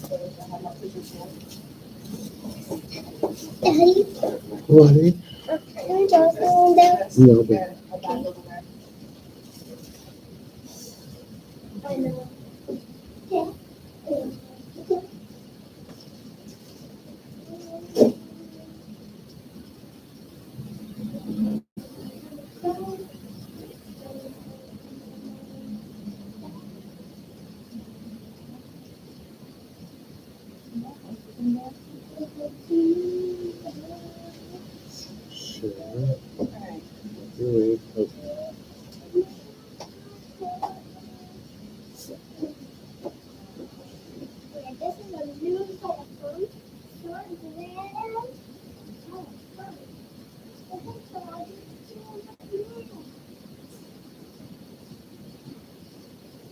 Daddy, What? can I talk to them? No, but I know. sure. Really? Okay. This is a new telephone. Short man.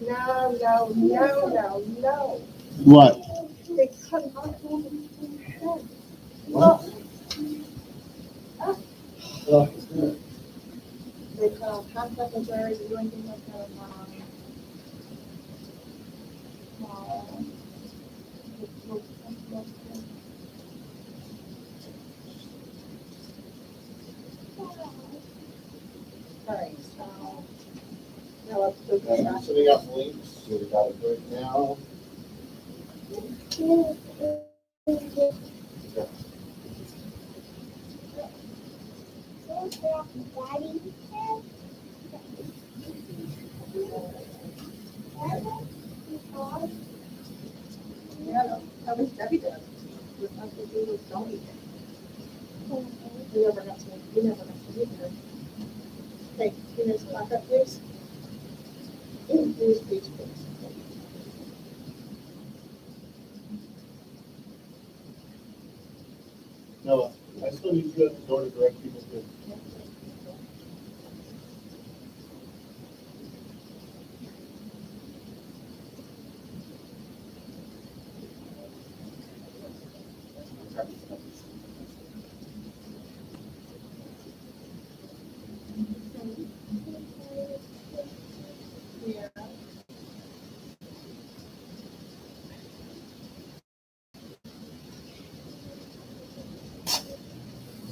No, no, no, no, no. What? They cut off all the head. What? They cut off half of the berries. You don't think like that Alright, so now let's go I'm back. sending out links, so we got it right now. Daddy. Yeah, no, that was Debbie did. With Uncle Dingo's don't eat it. You never got to meet her. Hey, can you back up, please? Please, please, please. No, I still need to go to the door to direct people to. Yeah.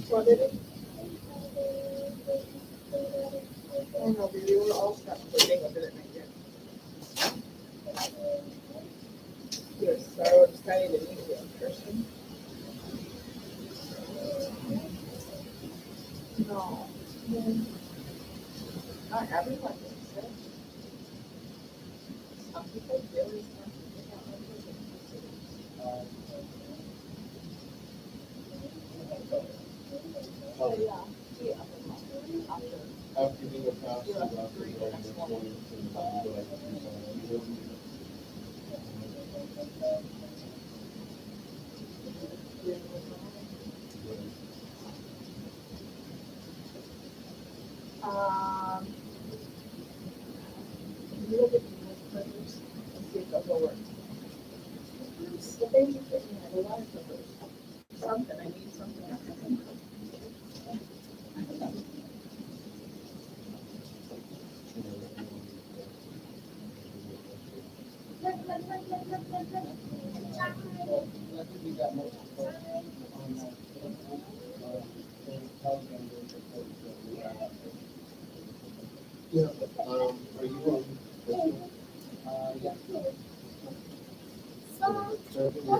What did it? Oh no, baby, we're all stuck. Dingo did it right there. You're so excited to meet you in person. No. Not everyone thinks it. Some people really start to think out like Oh, yeah. Yeah. after being a fast, you have to go in the morning to go like do something. Um, you look at the clippers and see if those will work. The baby fishing has a lot of clippers. Something, I need something. Yeah, are you on Facebook? Yeah. Check in your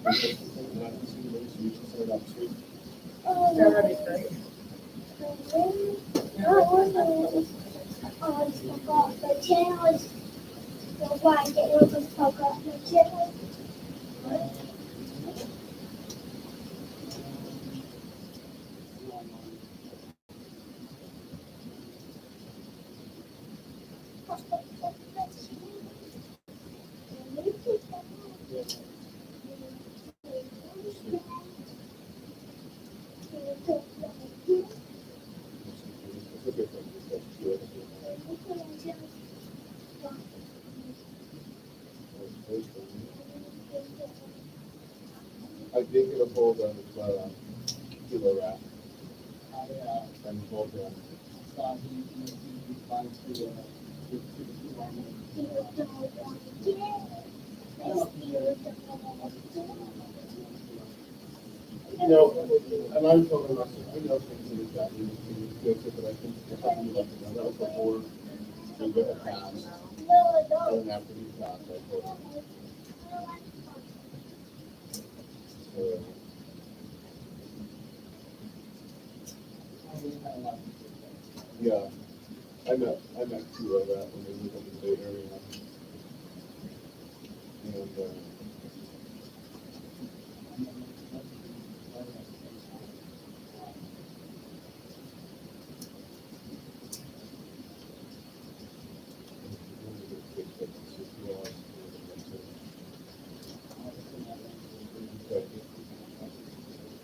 Facebook and I can see the links you can send it out too. That would be great. Oh, I forgot. The channel is so wide. It was forgot. The channel. It's a different, that's good. I did get a hold of Kilo Rat and told him. You know, and I'm totally not, I know things that exactly what you go to, but I think if I can let them know that was before we would have passed, and after we passed, I told them. So, yeah, I met two of that when they lived up in the Bay Area. And,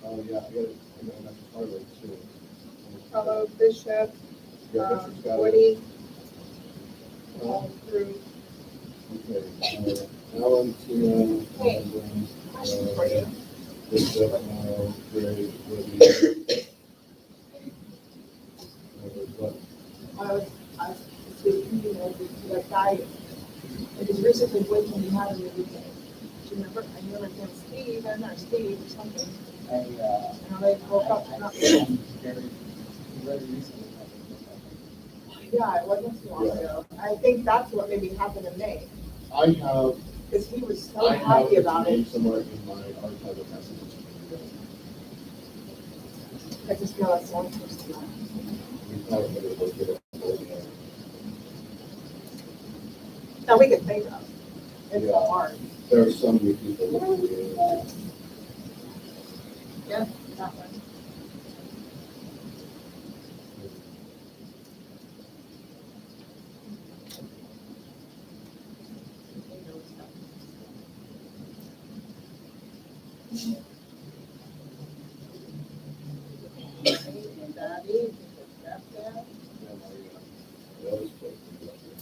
oh, yeah, I got it, and that's part of it too. Hello, Bishop, Yeah, Bishop's got it. Woody, all through. Okay, Alan, Tina, Question for you. Bishop, Greg, Woody. What? I was thinking of that guy, it was recently when you had him the weekend. Do you remember? I remember him, Steve, I don't know, Steve or something. And they woke up, not yeah, it wasn't too long ago. I think that's what maybe happened in May, I have, because he was so I have happy his about name it. somewhere in my archive of messages. I just feel that's one person. We probably better look it up. Now we can think of. It's Yeah. so hard. There are so many people. That Yeah, that one. Daddy, stepdad. was supposed to be up there.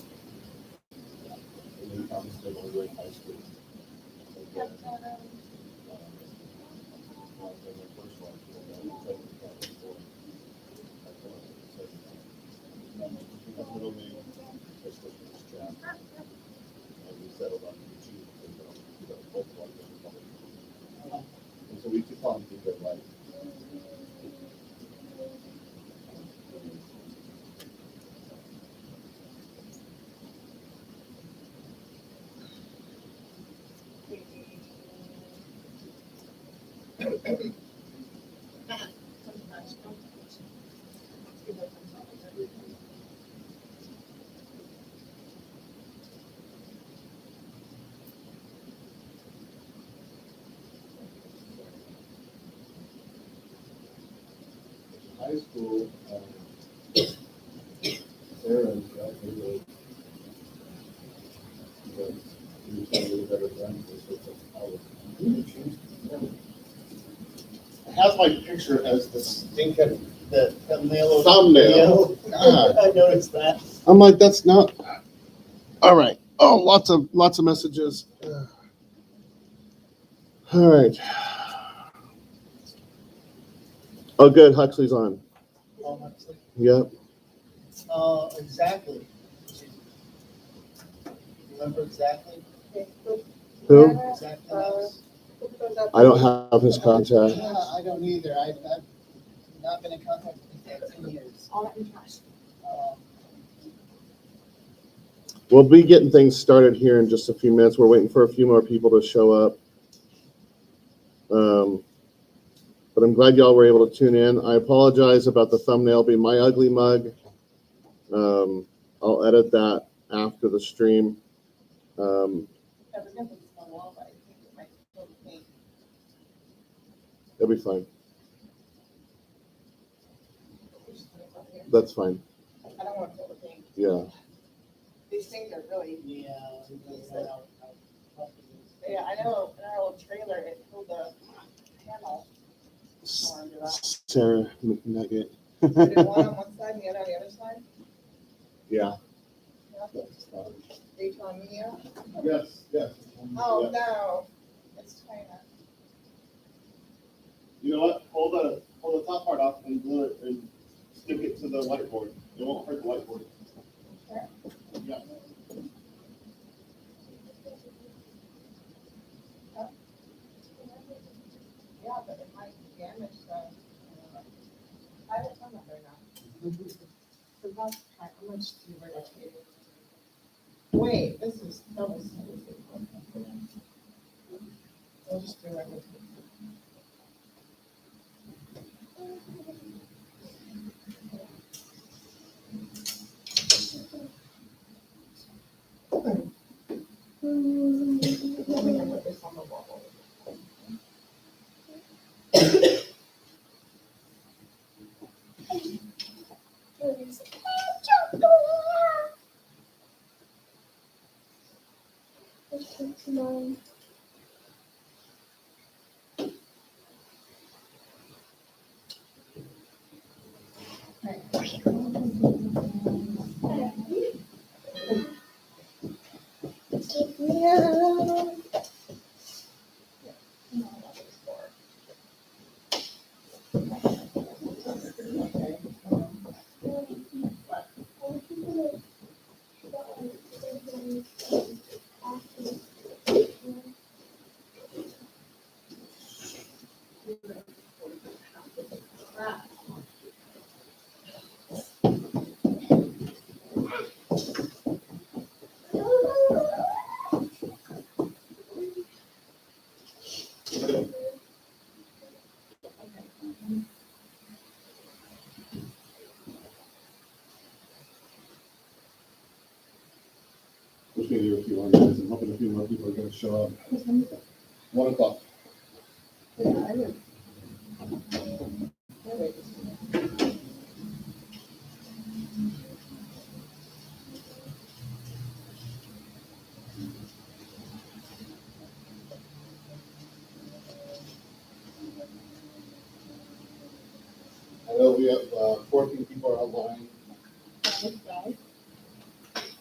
And then comes to Illinois High School. And then, when my first wife, and then the second time before, I thought it was second time. Because middle name, I switched to this chap. And we settled on Eugene, because, we got both of them. And so we took on Dingo Light. High school, Sarah's got really, but he was one of the better friends, so it's like, oh, It has my picture as the stinking, the thumbnail. Thumbnail. God. I noticed that. I'm like, that's not. All right. Oh, lots of messages. All right. Oh, good. Huxley's on. Oh, Huxley. Yep. Exactly. Remember exactly? Who? Exactly. Knows. I don't have his contact. Yeah, I don't either. I've not been in contact with him in 10 years. All that in trash. We'll be getting things started here in just a few minutes. We're waiting for a few more people to show up. But I'm glad y'all were able to tune in. I apologize about the thumbnail being my ugly mug. I'll edit that after the stream. It'll be fine. That's fine. I don't want to feel the pain. Yeah. These things are really. Yeah. Yeah, I know in our old trailer, it pulled the panel. Sarah McNugget. Did one on one side and the other on the other side? Yeah. Daytona Mia? Yes, yes. Oh, no. It's China. You know what? Pull the top part off and glue it and stick it to the whiteboard. It won't hurt the whiteboard. Sure. Yeah. but it might damage the. I'm not very not. So that's how much do you irritate? Wait, this is double sided. We'll just do it. Let me put this on the wall. Mine. No. Just gonna give a few more minutes and hoping a few more people are gonna show up. 1 o'clock. Yeah, I would. I know we have 14 people are online.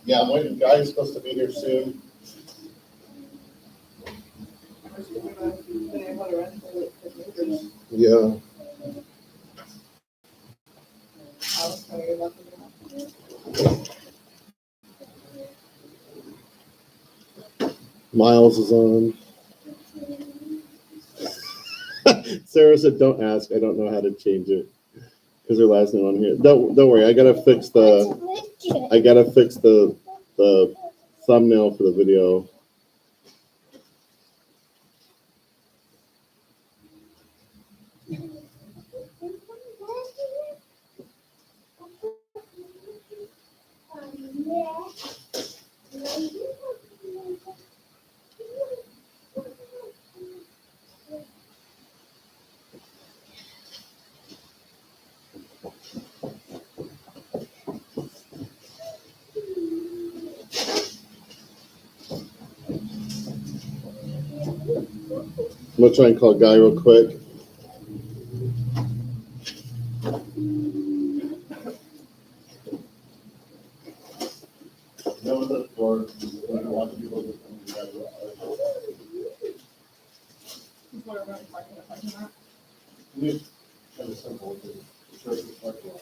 Yeah, I'm waiting. Guy's supposed to be here soon. Yeah. Miles is on. Sarah said, "Don't ask. I don't know how to change it because her last name on here." Don't worry. I gotta fix the thumbnail for the video. I'm gonna try and call Guy real quick. That was it for a lot of people. It's kind of simple. It's very simple.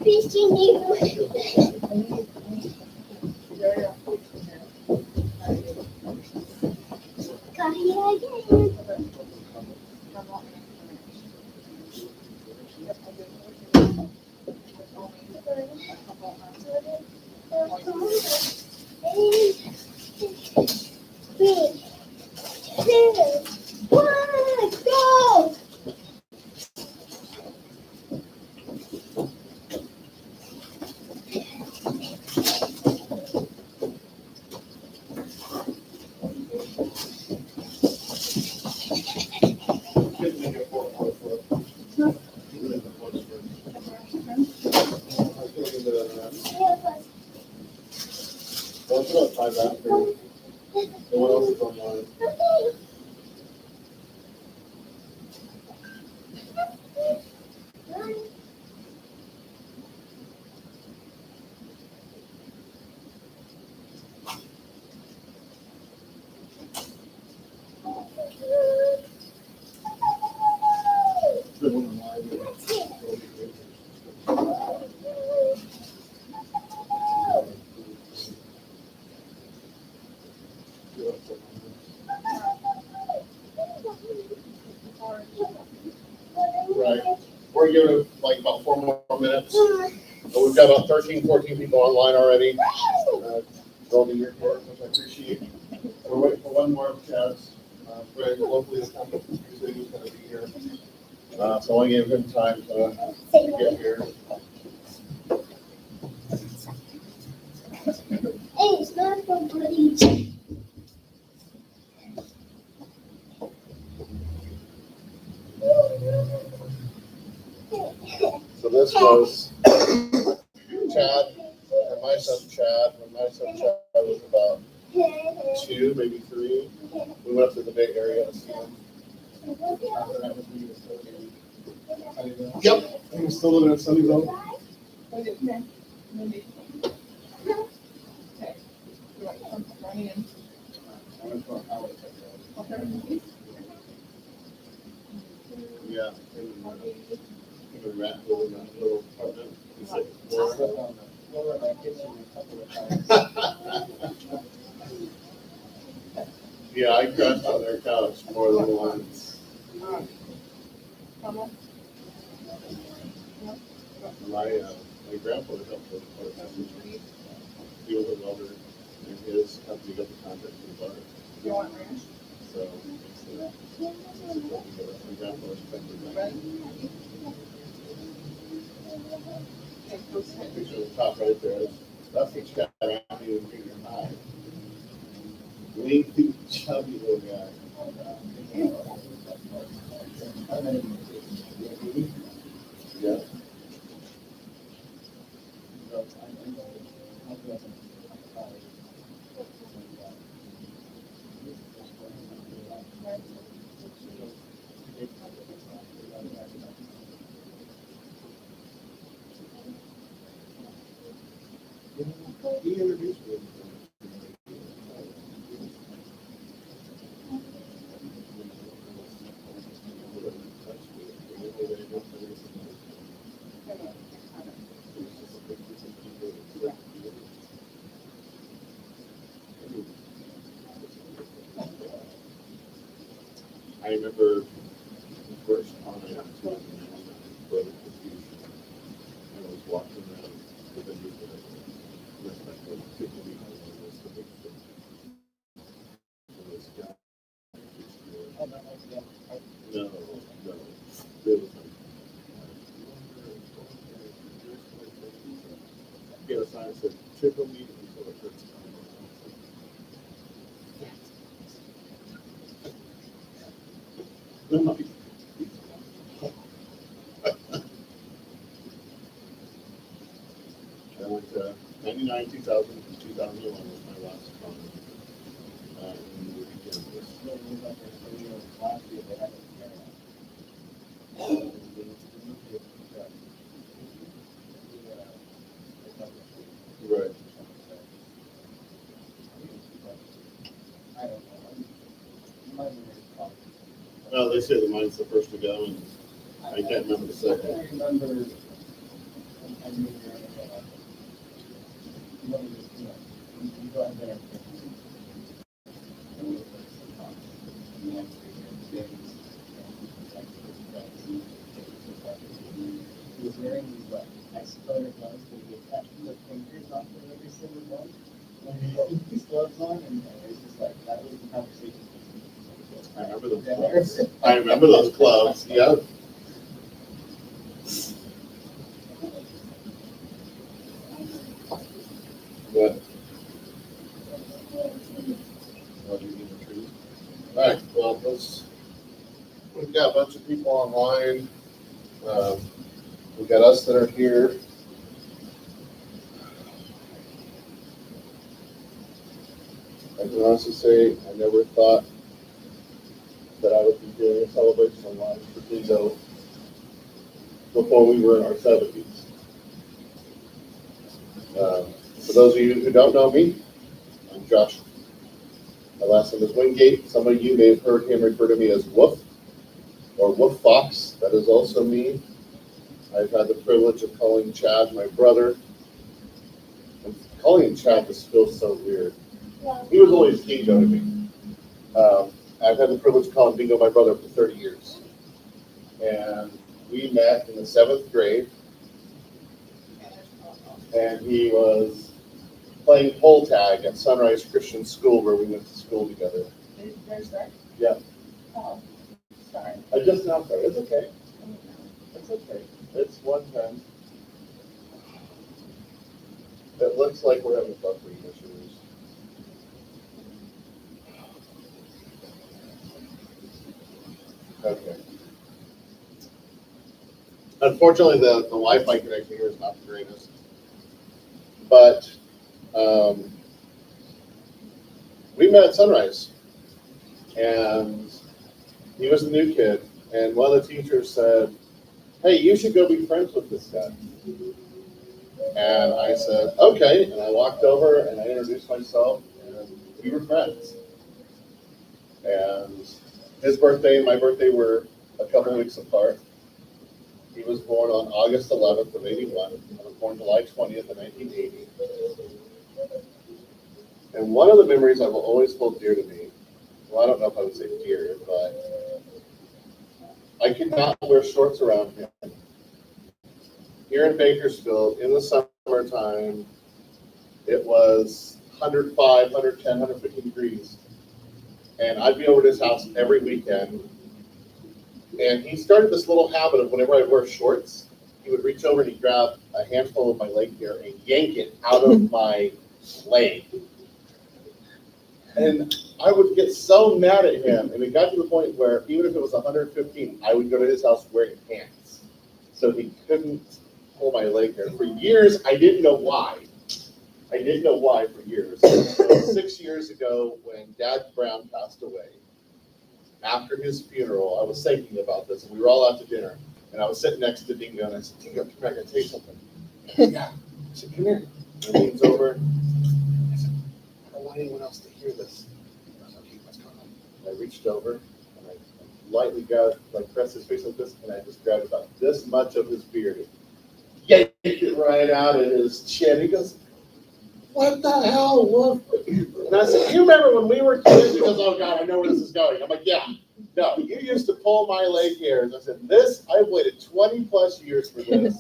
Fishing you. Got here again. Three, two, one, go! Kids make it 4 foot. Well, it's about 5 after. And what else is online? Okay. The one online. Right. We're giving it like about 4 more minutes. But we've got about 13, 14 people online already. Goldie, you're here, which I appreciate. We're waiting for one more chance. Greg, locally, the company, usually who's going to be here. So I want to give him time to get here. Hey, it's not for buddy. So this was Chad and my son Chad. When my son Chad was about 2, maybe 3, we went up to the Bay Area to see him. Yep, he was still living in Sunnyvale. Yeah. He was rat living in that little apartment. He's like, yeah, I crashed on their couch more than once. My grandfather helped with the passenger. He was a welder, and his company got the contract for the bar. So, my grandfather's company. Picture of the top right there. That's the Chad Anthony in junior high. Lengthy, chubby little guy. Yeah. He introduced me. I remember the first time I got to it, brother confusion. I was walking around with a new with like a 50 behind this the big thing. And this guy. No, no. It was like, he had a sign that said, tickle me until it hurts. I'm like, I went to 99, 2000, and 2001 was my last comment. In the weekend. Right. No, they say the mine's the first to go, and I can't remember the second. I remember, I mean, you go out there he was wearing these what, ice-colored gloves where you cut the fingers off of every single one. And he put these gloves on, and it was just like, that was the conversation. I remember those gloves. I remember those gloves, yeah. What? What do you need to treat? All right, well, we've got a bunch of people online. We've got us that are here. I can honestly say I never thought that I would be doing a celebration online for Dingo before we were in our 70s. For those of you who don't know me, I'm Josh. My last name is Wingate. Some of you may have heard him refer to me as Woof or Woof Fox. That is also me. I've had the privilege of calling Chad my brother. And calling him Chad just feels so weird. He was always Dingo to me. I've had the privilege of calling Dingo my brother for 30 years. And we met in the 7th grade. And he was playing pole tag at Sunrise Christian School where we went to school together. There's that? Yeah. Oh, sorry. I just now started. It's okay. It's okay. It's 1:10. It looks like we're having buffering issues. Okay. Unfortunately, the Wi-Fi connection here is not the greatest. But we met at Sunrise, and he was the new kid. And one of the teachers said, "Hey, you should go be friends with this guy." And I said, "Okay." And I walked over and I introduced myself, and we were friends. And his birthday and my birthday were a couple weeks apart. He was born on August 11th of 81. I was born July 20th of 1980. And one of the memories I will always hold dear to me, well, I don't know if I would say dear, but I could not wear shorts around him. Here in Bakersfield, in the summertime, it was 105, 110, 150 degrees. And I'd be over at his house every weekend. And he started this little habit of whenever I wear shorts, he would reach over and he'd grab a handful of my leg hair and yank it out of my leg. And I would get so mad at him. And it got to the point where even if it was 115, I would go to his house wearing pants. So he couldn't pull my leg hair. For years, I didn't know why. I didn't know why for years. So 6 years ago, when Dad Brown passed away, after his funeral, I was thinking about this, and we were all out to dinner, and I was sitting next to Dingo, and I said, "Dingo, come here, I gotta tell you something." "Yeah." I said, "Come here." And he leans over. I said, "I don't want anyone else to hear this." I was like, "Okay, what's going on?" And I reached over, and I lightly grabbed, pressed his face like this, and I just grabbed about this much of his beard. Yanked it right out of his chin. He goes, "What the hell, Wolf?" And I said, "You remember when we were kids?" He goes, "Oh God, I know where this is going." I'm like, "Yeah, no, you used to pull my leg hairs." I said, I've waited 20 plus years for this."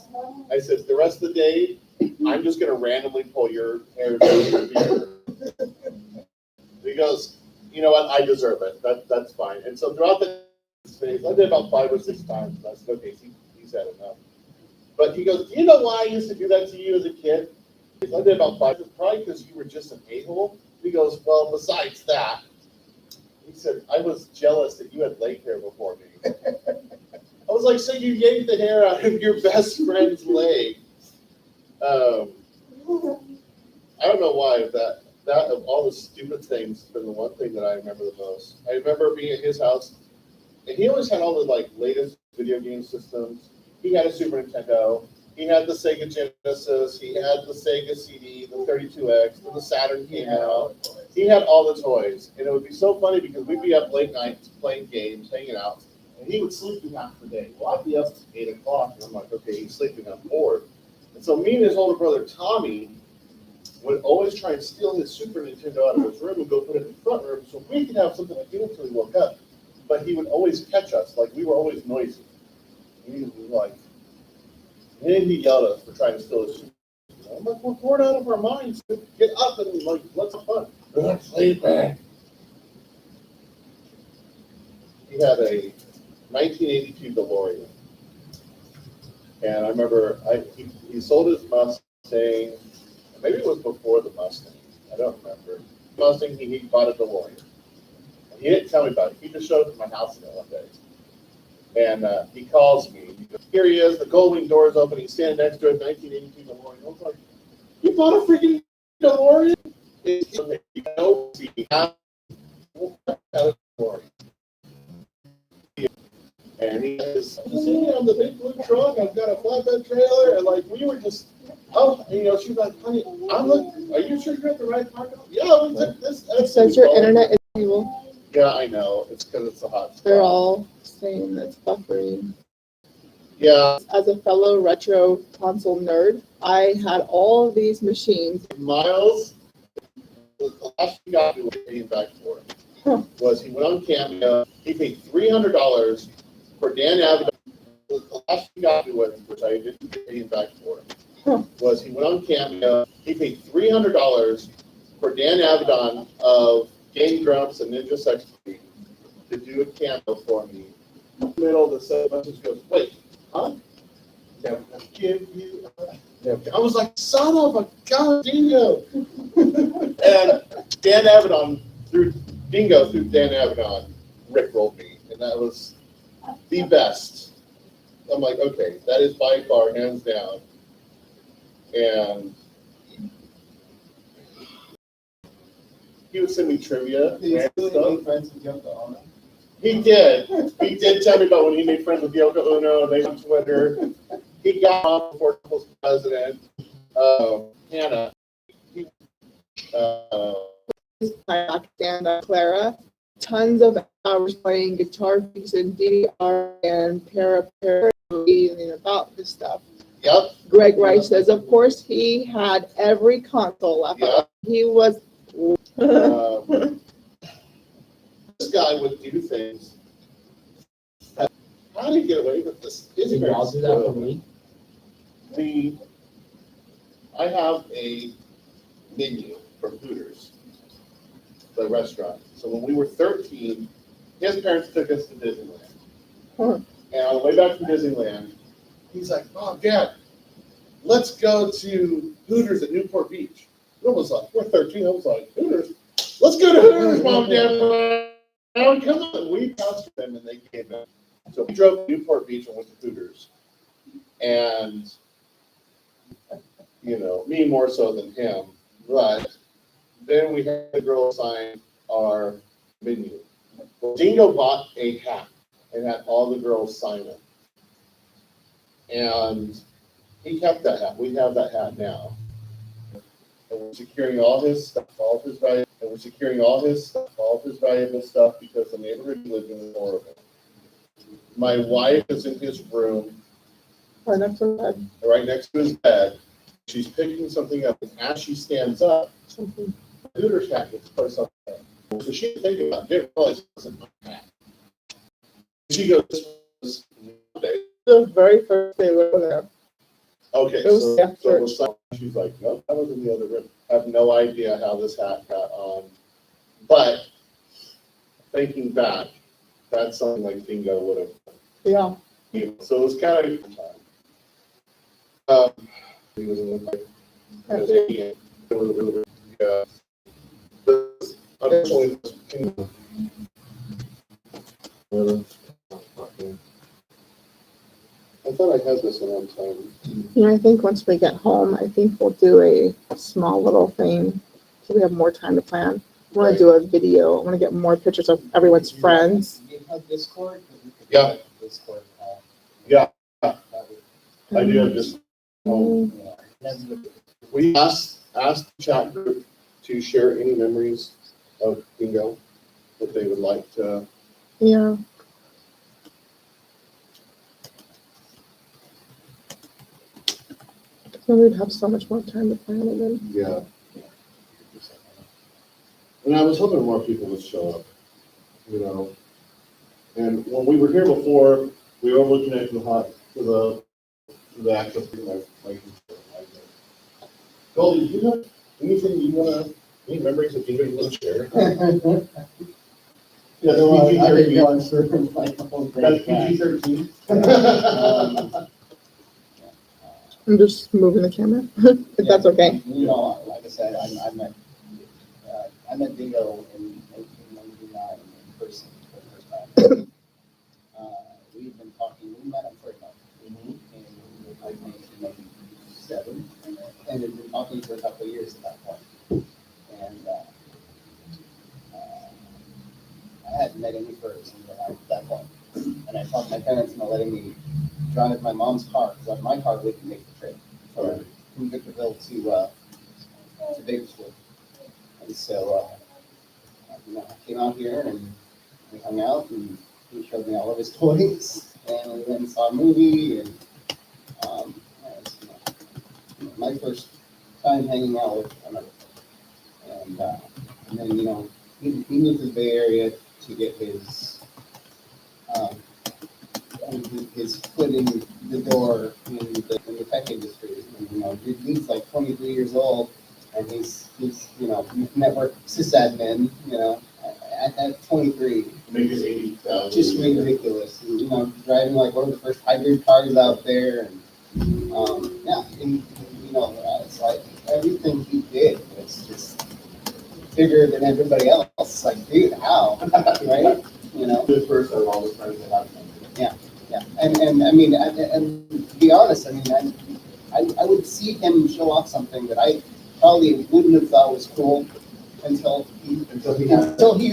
I said, "The rest of the day, I'm just going to randomly pull your hairs out of your beard." He goes, "You know what? I deserve it. That's fine." And so throughout the phase, I did about 5 or 6 times. I said, "Okay, he's had enough." But he goes, "Do you know why I used to do that to you as a kid?" I did about 5. "Probably because you were just an a-hole." He goes, "Well, besides that," he said, "I was jealous that you had leg hair before me." I was like, "So you yanked the hair out of your best friend's leg?" I don't know why that of all the stupid things has been the one thing that I remember the most. I remember being at his house, and he always had all the latest video game systems. He had a Super Nintendo. He had the Sega Genesis, he had the Sega CD, the 32X, then the Saturn came out. He had all the toys. And it would be so funny because we'd be up late nights playing games, hanging out, and he would sleep through half the day. Well, I'd be up at 8 o'clock, and I'm like, okay, he's sleeping, I'm bored. And so me and his older brother, Tommy, would always try and steal his Super Nintendo out of his room and go put it in the front room so we could have something to do until he woke up. But he would always catch us, like we were always noisy. He was like, and he yelled at us for trying to steal his Super Nintendo. I'm like, we're bored out of our minds. Get up and like, let's have fun. We're not sleeping. He had a 1982 DeLorean. And I remember he sold his Mustang. Maybe it was before the Mustang. I don't remember. Mustang, he bought a DeLorean. And he didn't tell me about it. He just showed up at my house one day. And he calls me. He goes, here he is. The Goldwing door is open. He's standing next to a 1982 DeLorean. I was like, you bought a freaking DeLorean? And he is on the big blue truck. I've got a flatbed trailer. And like, we were just, she's like, honey, are you sure you're at the right parking lot? Yeah, we took this. It says your internet is stable. Yeah, I know. It's because it's a hot spot. They're all saying that's buffering. Yeah. As a fellow retro console nerd, I had all of these machines. Miles, the last thing I was paying back for was he went on Cameo. He paid $300 for Dan Avedon. The last thing I was, which I didn't pay him back for, was he went on Cameo. He paid $300 for Dan Avedon of Game Grumps and Ninja Sex to do a cameo for me. In the middle of the set, message goes, wait, huh? Give you. I was like, son of a god, Dingo. And Dan Avedon through Dan Avedon rickrolled me, and that was the best. I'm like, okay, that is by far, hands down. And he would send me trivia. He did. He did tell me about when he made friends with Yoko Ono, and they on Twitter. He got on before Trump's president. Hannah. And Clara. Tons of hours playing guitar picks and DDR and reading about this stuff. Yep. Greg Rice says, of course, he had every console left. Yep. He was. This guy would do things. How do you get away with this? Did y'all do that for me? I have a menu from Hooters, the restaurant. So when we were 13, his parents took us to Disneyland. And on the way back from Disneyland, he's like, oh, Dad, let's go to Hooters at Newport Beach. I was like, we're 13. I was like, Hooters? Let's go to Hooters, Mom, Dad. Come on. We passed them and they came in. So we drove to Newport Beach and went to Hooters. And, me more so than him. But then we had the girls sign our menu. Well, Dingo bought a hat and had all the girls sign it. And he kept that hat. We have that hat now. And we're securing all his stuff, all of his valuable stuff because the neighborhood he lived in was horrible. My wife is in his room, Right next to bed. right next to his bed. She's picking something up, and as she stands up, the Hooters hat gets placed on her head. So she didn't think about it, didn't realize it wasn't my hat. She goes, "This was The very first day we were there. okay." It was So after. it was she's like, "No, that was in the other room." I have no idea how this hat got on, but thinking back, that's something like Dingo would have. Yeah. So it was kind of. He was in the yeah. Unfortunately, I thought I had this at one time. I think once we get home, I think we'll do a small little thing so we have more time to plan. I want to do a video. I want to get more pictures of everyone's friends. You have Discord? Yeah. Discord. Yeah. I do have this. home. Yeah. That's the- We asked the chat group to share any memories of Dingo that they would like to. Yeah. And we'd have so much more time to plan it then. Yeah. And I was hoping more people would show up, you know. And when we were here before, we were looking at the actual thing like Goldie, do you have anything you wanna, any memories of Dingo you wanna share? Yeah, So, PG I've been 13. going through like the whole That's grade. PG 13. I'm just moving the camera, if that's okay. You know, like I said, I met Dingo in 1999 in person for the first time. We've been talking, we met him for a month in 1997, and had been talking for a couple of years at that point. And I hadn't met any first until at that point. And I talked my parents into letting me drive my mom's car, because my car wouldn't make the trip from Victorville to Bakersfield. And so, you know, I came out here and we hung out and he showed me all of his toys and we went and saw a movie and that was, you know, my first time hanging out with another. And then, you know, he moved to the Bay Area to get his foot in the door in the tech industry. And, you know, he's like 23 years old, and he's you know, network sysadmin, you know, at 23. Making 80,000. Just ridiculous. And, you know, driving like one of the first hybrid cars out there, and yeah, and, you know, it's like everything he did was just bigger than everybody else. It's like, dude, how? Right? You know? This first of all, was trying to have something. Yeah, and I mean, and to be honest, I mean, I would see him show off something that I probably wouldn't have thought was cool until he's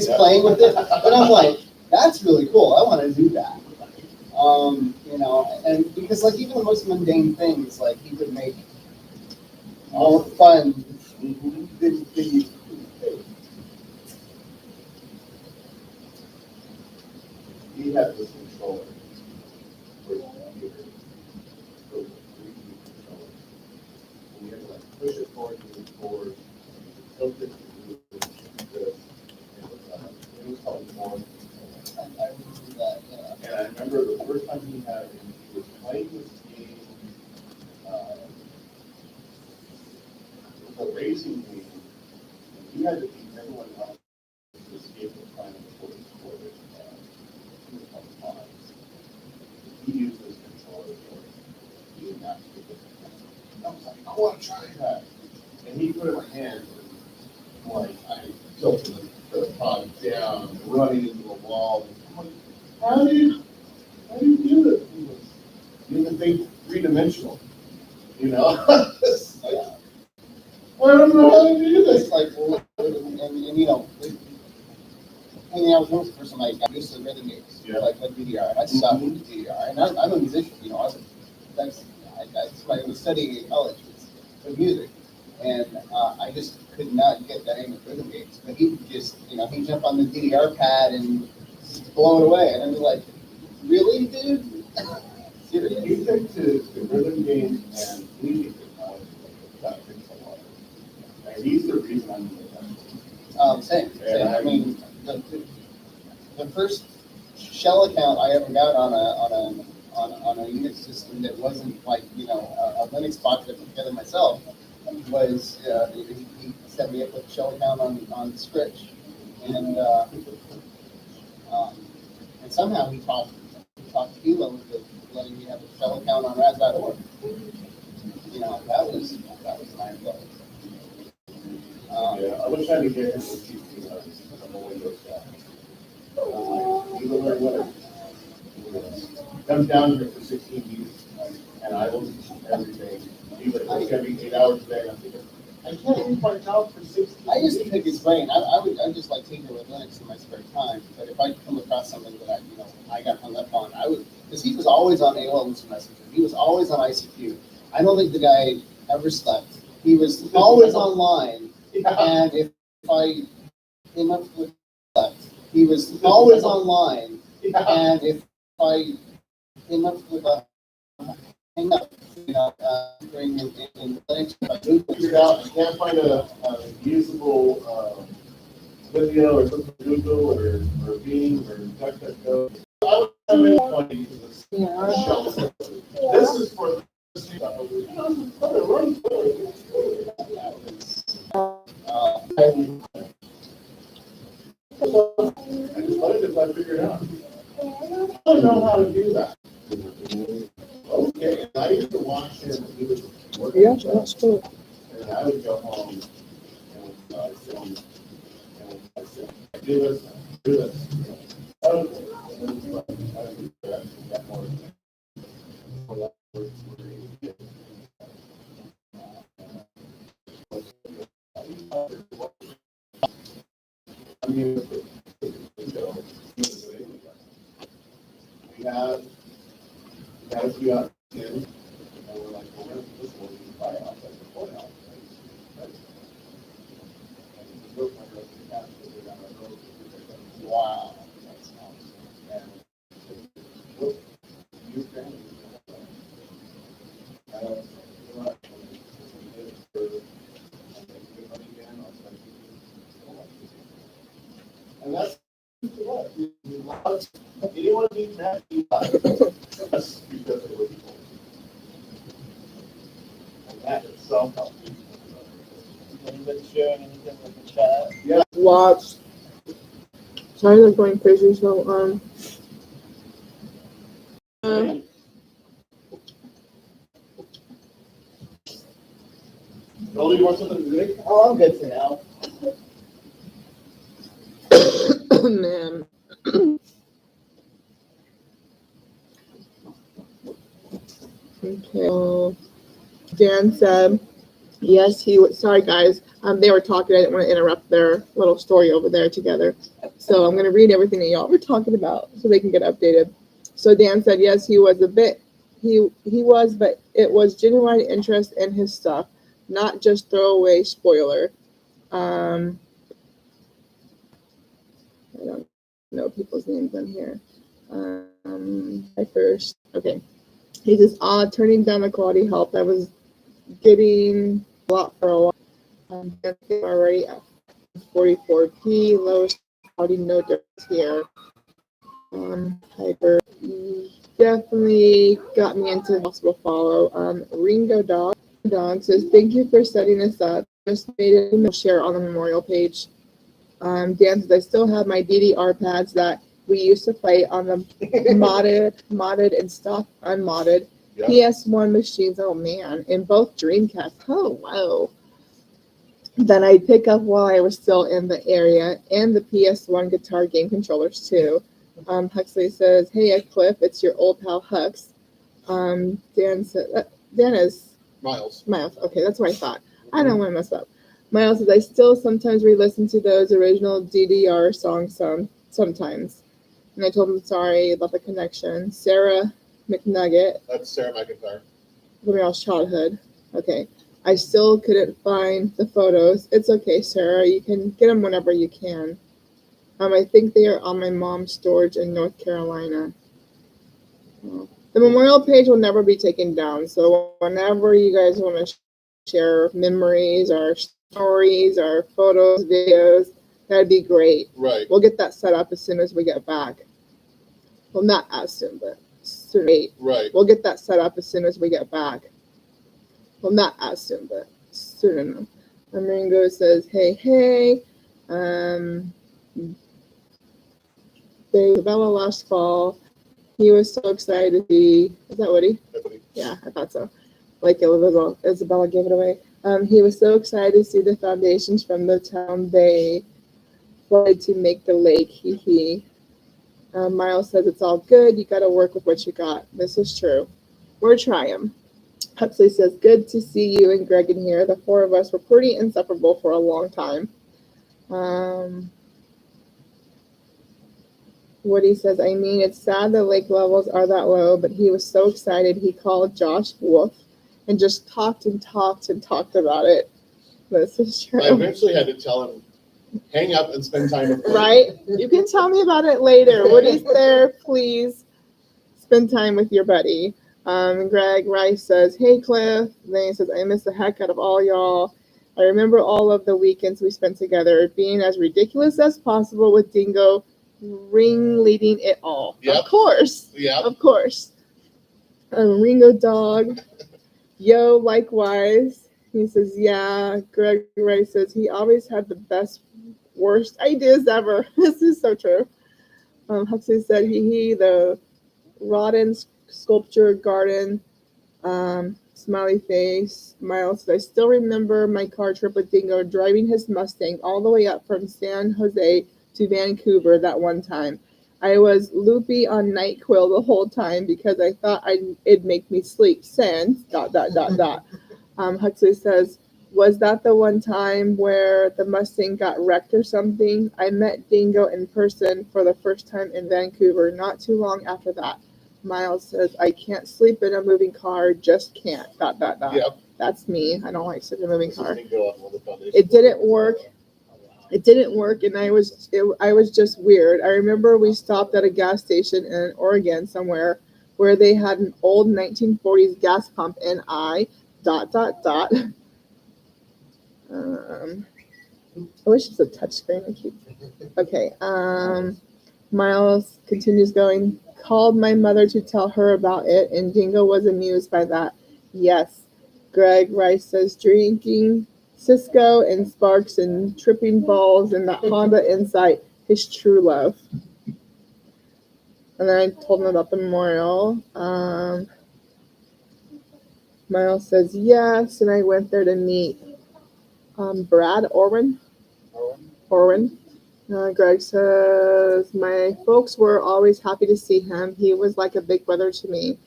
playing with it, and I'm like, that's really cool. I want to do that. You know, and because like even the most mundane things, like he could make more fun than you. He had this controller. For the computer. For the 3D controller. And you had to like push it forward, move it forward, tilt it, move it, this. It was called more. I remember that. Yeah. And I remember the first time he had it, he was playing this game, it was a racing game, and he had to beat everyone else to escape the final before he scored it. He was called Fives. He used this controller for it. He did not get it. I was like, I want to try that. And he put it in my hands, and like, I tilted the pod down, running into the wall. And I'm like, how do you do this? You have to think three-dimensional, you know? It's like, I don't know how to do this. It's like, and you know, I mean, I was one of the first time I got used to the rhythm games, Yeah. like DDR, and I sucked with DDR, and I'm a musician, you know, that's what I was studying in college was music, and I just could not get that aim with rhythm games, but he could just, you know, he'd jump on the DDR pad and just blow it away, and I was like, really, dude? Seriously? You think the rhythm game and music technology, that fits a lot. And he's the reason I'm doing that. Same. Yeah. I mean, the first shell account I ever got on a Unix system that wasn't like, you know, a Linux box that I put together myself was he set me up with a shell account on Scratch, and somehow he talked Hilo into letting me have a shell account on Raz.org. You know, that was mind blowing. Yeah, I wish I could get him to teach me how to use a Windows guy. You will learn whatever. Comes down here for 16 years, and I will teach him everything. He's like, it's gonna be 8 hours a day. And I'm thinking, I can't leave my house for 16 years. I used to pick his brain. I just like tinker with Linux in my spare time. But if I come across something that I got hung up on, I would, because he was always on AOL Instant Messenger. He was always on ICQ. I don't think the guy ever slept. He was always online, and if I came up with slept, he was always online, and if I came up with a hang up, during in Figured out, you can't find a usable video or something, Google or Bing or DuckDuckGo. I would have made fun of using this shell. This is for the stuff. I just wanted to I figured out. I don't know how to do that. Okay, and I used to watch him when he was working. Yeah, that's cool. And I would go home and film and do this, do this. Okay. I mean, we had a few out in, and we're like, well, where's this one? We buy out like the courthouse, right? And we looked like the cat, we got our road, wow, that's awesome. And look, you can. And that's what anyone being that that's because of what people. And that itself helps people. Anybody sharing anything with the chat? Yeah. Lots. Sorry, they're going crazy. So Rolly, you want something to drink? Oh, I'm good for now. man. Okay. Dan said, yes, he would. Sorry, guys. They were talking. I didn't want to interrupt their little story over there together. So I'm going to read everything that y'all were talking about so they can get updated. So Dan said, yes, he was a bit. He was, but it was genuine interest in his stuff, not just throwaway spoiler. I don't know people's names on here. I first, okay. He says, turning down the quality help. I was getting a lot for a while. Already at 44p, lowest quality, no difference here. Hyper definitely got me into possible follow. Ringo Dog says, thank you for setting this up. Just made it share on the memorial page. Dan says, I still have my DDR pads that we used to play on the modded and stock unmodded PS1 machines. Oh man, in both Dreamcast. Oh wow. That I'd pick up while I was still in the area, and the PS1 guitar game controllers too. Huxley says, hey Cliff, it's your old pal Hux. Dan said, Dan is Miles. Okay, that's what I thought. I don't want to mess up. Miles says, I still sometimes re-listen to those original DDR songs sometimes. And I told him, sorry about the connection. Sarah McNugget. That's Sarah McIntyre. From y'all's childhood. Okay. I still couldn't find the photos. It's okay, Sarah. You can get them whenever you can. I think they are on my mom's storage in North Carolina. The memorial page will never be taken down. So whenever you guys want to share memories or stories or photos, videos, that'd be great. Right. We'll get that set up as soon as we get back. Well, not as soon, but soon. Right. We'll get that set up as soon as we get back. Well, not as soon, but soon enough. Ringo says, hey. Isabella last fall. He was so excited to see. Is that Woody? Yeah, I thought so. Like Isabella gave it away. He was so excited to see the foundations from the town they wanted to make the lake. Miles says it's all good. You got to work with what you got. This is true. We're trying. Huxley says, good to see you and Greg in here. The four of us were pretty inseparable for a long time. Woody says, I mean, it's sad the lake levels are that low, but he was so excited he called Josh Wolf and just talked and talked and talked about it. This is I true. eventually had to tell him, hang up and spend time with me. Right? You can tell me about it later. Woody's there, please spend time with your buddy. Greg Rice says, hey, Cliff. Then he says, I miss the heck out of all y'all. I remember all of the weekends we spent together, being as ridiculous as possible with Dingo ringleading it all. Yep. Of course. Yeah. Of course. Ringo Dog. Yo, likewise. He says, yeah. Greg Rice says, he always had the best, worst ideas ever. This is so true. Huxley said, the Rodden sculpture garden, smiley face. Miles said, I still remember my car trip with Dingo driving his Mustang all the way up from San Jose to Vancouver that one time. I was loopy on NyQuil the whole time because I thought it'd make me sleep. Sans, ... Huxley says, was that the one time where the Mustang got wrecked or something? I met Dingo in person for the first time in Vancouver not too long after that. Miles says, I can't sleep in a moving car, just can't, ... Yep. That's me. I don't like sleeping in a moving This is car. Dingo on one of the foundations. It didn't work. It didn't work, and I was just weird. I remember we stopped at a gas station in Oregon somewhere where they had an old 1940s gas pump, and I ... I wish it's a touchscreen. I keep. Okay. Miles continues going. Called my mother to tell her about it, and Dingo was amused by that. Yes. Greg Rice says drinking Cisco and Sparks and tripping balls and that Honda Insight, his true love. And then I told him about the memorial. Miles says yes, and I went there to meet Brad Orwin. Greg says, my folks were always happy to see him. He was like a big brother to me.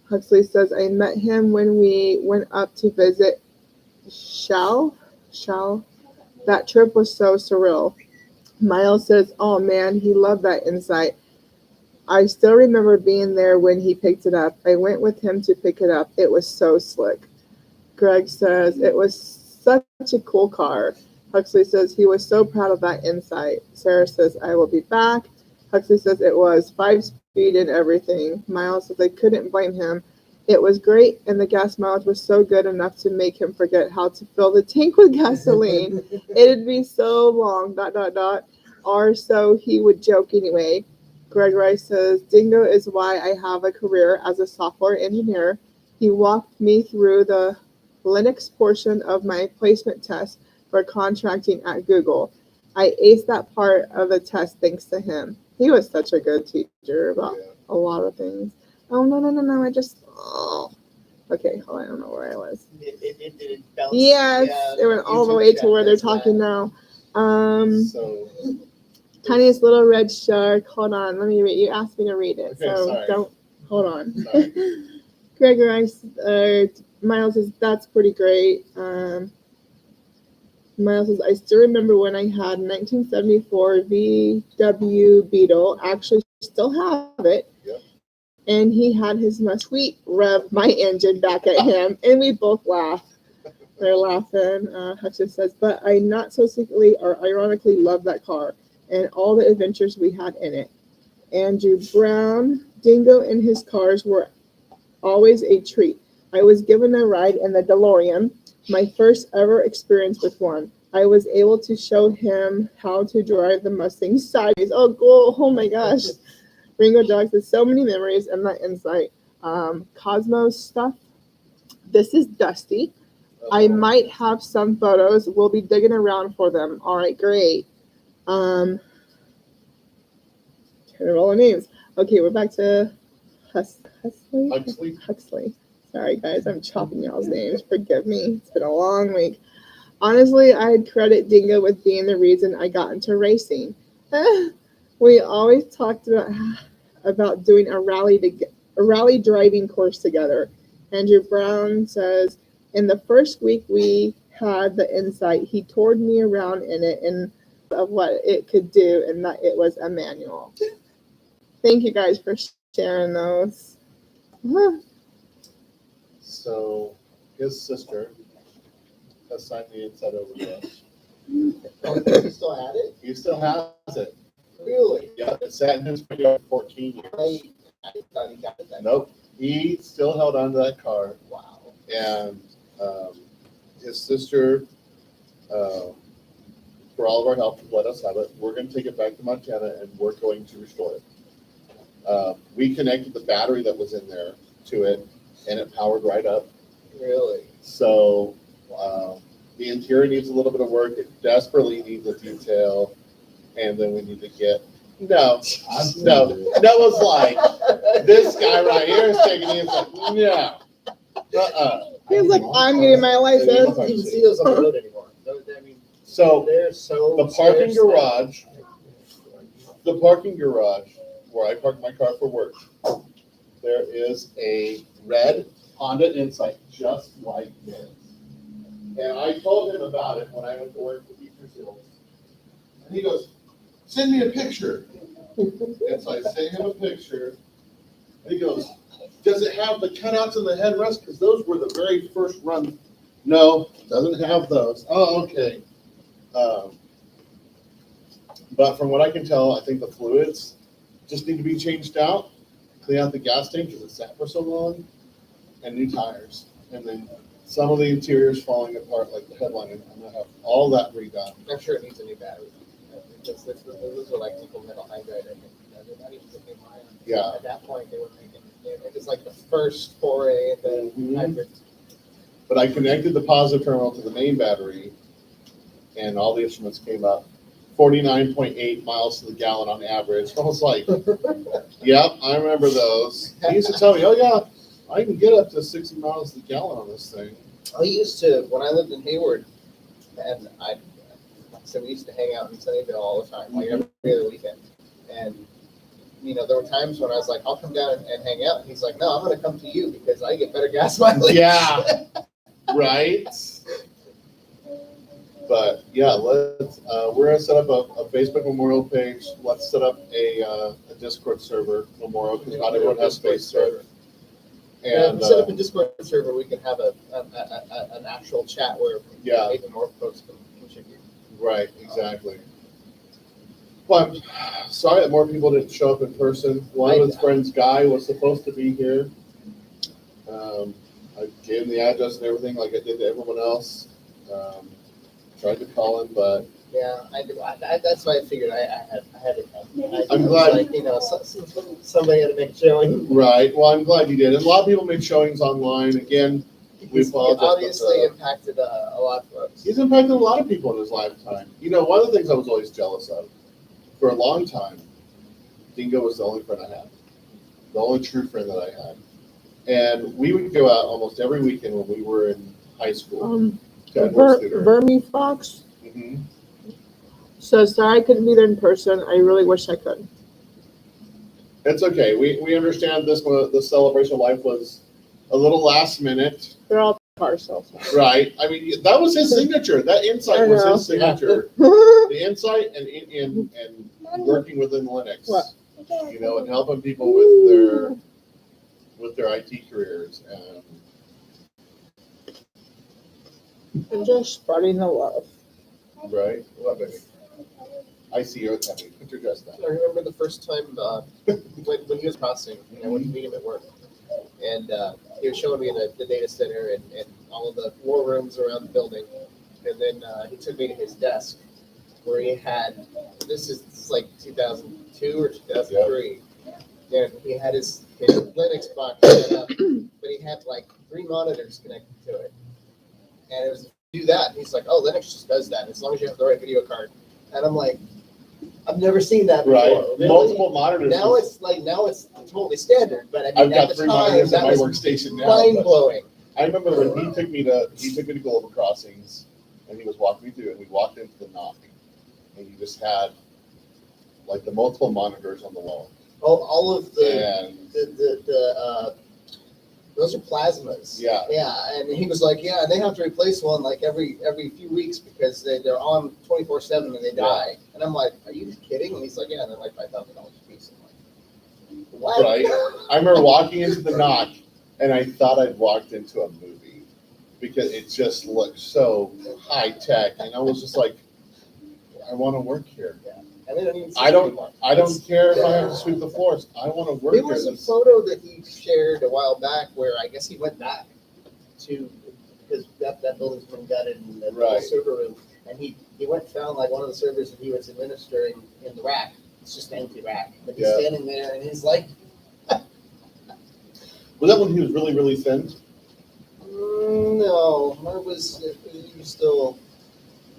Huxley says, I met him when we went up to visit Shell. That trip was so surreal. Miles says, oh man, he loved that Insight. I still remember being there when he picked it up. I went with him to pick it up. It was so slick. Greg says, it was such a cool car. Huxley says he was so proud of that Insight. Sarah says, I will be back. Huxley says it was 5-speed and everything. Miles says I couldn't blame him. It was great, and the gas mileage was so good enough to make him forget how to fill the tank with gasoline. It'd be so long, ... Or so he would joke anyway. Greg Rice says, Dingo is why I have a career as a software engineer. He walked me through the Linux portion of my placement test for contracting at Google. I aced that part of the test thanks to him. He was such a good teacher about a lot of things. Oh, no, I just... Oh. Okay, hold on, I don't know where I was. It bounced. Yes, Yeah, it went all the way to where they're talking now. So, Tiniest little red shark. Hold on, let me read. You asked me to read it, Okay, so sorry. don't. Hold on. Sorry. Gregor Miles says that's pretty great. Miles says I still remember when I had 1974 VW Beetle. Actually, still have it. Yep. And he had his sweet rev my engine back at him, and we both laughed. They're laughing. Hutchins says, but I not so secretly or ironically love that car and all the adventures we had in it. Andrew Brown, Dingo and his cars were always a treat. I was given a ride in the DeLorean, my first ever experience with one. I was able to show him how to drive the Mustang sideways. Oh, cool. Oh my gosh. Ringo Dog says so many memories and that Insight. Cosmos stuff. This is Dusty. I might have some photos. We'll be digging around for them. All right, great. Trying to roll our names. Okay, we're back to Huxley. Sorry, guys, I'm chopping y'all's names. Forgive me. It's been a long week. Honestly, I'd credit Dingo with being the reason I got into racing. We always talked about doing a rally driving course together. Andrew Brown says, in the first week we had the Insight, he toured me around in it and of what it could do and that it was a manual. Thank you guys for sharing those. So his sister has signed the inside over to us. You still had it? He still has it. Really? Yeah, it sat in his front yard for 14 years. I thought he got it that. Nope. He still held on to that car, Wow. and his sister, for all of our help, let us have it. We're going to take it back to Montana, and we're going to restore it. We connected the battery that was in there to it, and it powered right up. Really? So the interior needs a little bit of work. It desperately needs a detail, and then we need to get no. That was like this guy right here is taking it. It's like no. He was like, I'm getting my I license. don't even see those on the road anymore. I mean, So they're so. the parking scarce garage, where I park my car for work, there is a red Honda Insight just like this. And I told him about it when I went to work for Beatrice Hills. And he goes, send me a picture. And so I sent him a picture. And he goes, does it have the cutouts in the headrest? Because those were the very first run. No, doesn't have those. Oh, okay. But from what I can tell, I think the fluids just need to be changed out, clean out the gas tank because it sat for so long, and new tires. And then some of the interiors falling apart, like the headliner. I'm gonna have all that redone. I'm sure it needs a new battery. Those are like nickel metal hydride. I think. They're not even lithium ion. Yeah. At that point, they were making. It was like the first foray into Mhm. hybrids. But I connected the positive terminal to the main battery, and all the instruments came up 49.8 miles to the gallon on average. I was like, yep, I remember those. He used to tell me, oh yeah, I can get up to 60 miles to the gallon on this thing. I used to, when I lived in Hayward, and so we used to hang out in Sunnyvale all the time, like every other weekend. And, you know, there were times when I was like, I'll come down and hang out. And he's like, no, I'm going to come to you because I get better gas mileage. Yeah, right. But yeah, let's. We're gonna set up a Facebook memorial page. Let's set up a Discord server memorial because not everyone has space there. And set up a Discord server. We can have an actual chat where Yeah. maybe more folks can contribute. right, exactly. Well, I'm sorry that more people didn't show up in person. One of his friends, Guy, was supposed to be here. I gave him the address and everything, like I did to everyone else. Tried to call him, but Yeah, that's why I figured I had to come. I'm glad- Like, you know, somebody had to make a showing. right. Well, I'm glad you did. And a lot of people made showings online. Again, we He's apologize. but, obviously impacted a lot of folks. he's impacted a lot of people in his lifetime. You know, one of the things I was always jealous of for a long time, Dingo was the only friend I had, the only true friend that I had. And we would go out almost every weekend when we were in high school. to Edwards Theater. Vermy Fox Mhm. says that I couldn't be there in person. I really wish I could. It's okay. We understand this one. The celebration of life was a little last minute, They're all parcels. right? I mean, that was his signature. That insight I was know. his signature. The insight and working within Linux. What? You know, and helping people with their IT careers. And just spreading the love. Right? Love it. I see you're happy. Put your dress down. I remember the first time when he was crossing, you know, when he meet him at work, and he was showing me the data center and all of the war rooms around the building, and then he took me to his desk where he had this is like 2002 or 2003, and he had his Linux box set up, but he had like 3 monitors connected to it, and it was do that. And he's like, oh, Linux just does that as long as you have the right video card, and I'm like. I've never seen that before. Right. Really? Multiple monitors. Now it's totally standard, but I mean, I've at got the 3 time, monitors that at my was workstation now. mind but blowing. I remember when he took me to Global Crossings, and he was walking me through, and we walked into the knock, and he just had like the multiple monitors on the wall. All of And those are plasmas. Yeah. Yeah, and he was like, yeah, and they have to replace one like every few weeks because they're on 24/7 and they die. And I'm like, are you kidding? And he's like, yeah, they're like $5,000 a piece. I'm like, what? Right. I remember walking into the knock, And I thought I'd walked into a movie because it just looked so high tech. And I was just like, I want to work here. And they don't even see I don't- anymore. I don't care if I have to sweep the floors. I want to work There here. was a This- photo that he shared a while back where I guess he went back to, because that building's been gutted and the Right. server room. And he went and found like one of the servers that he was administering in the rack. It's just an empty rack. But he's Yeah. standing there and he's like, Was that when he was really, really thin? No, Merv was still.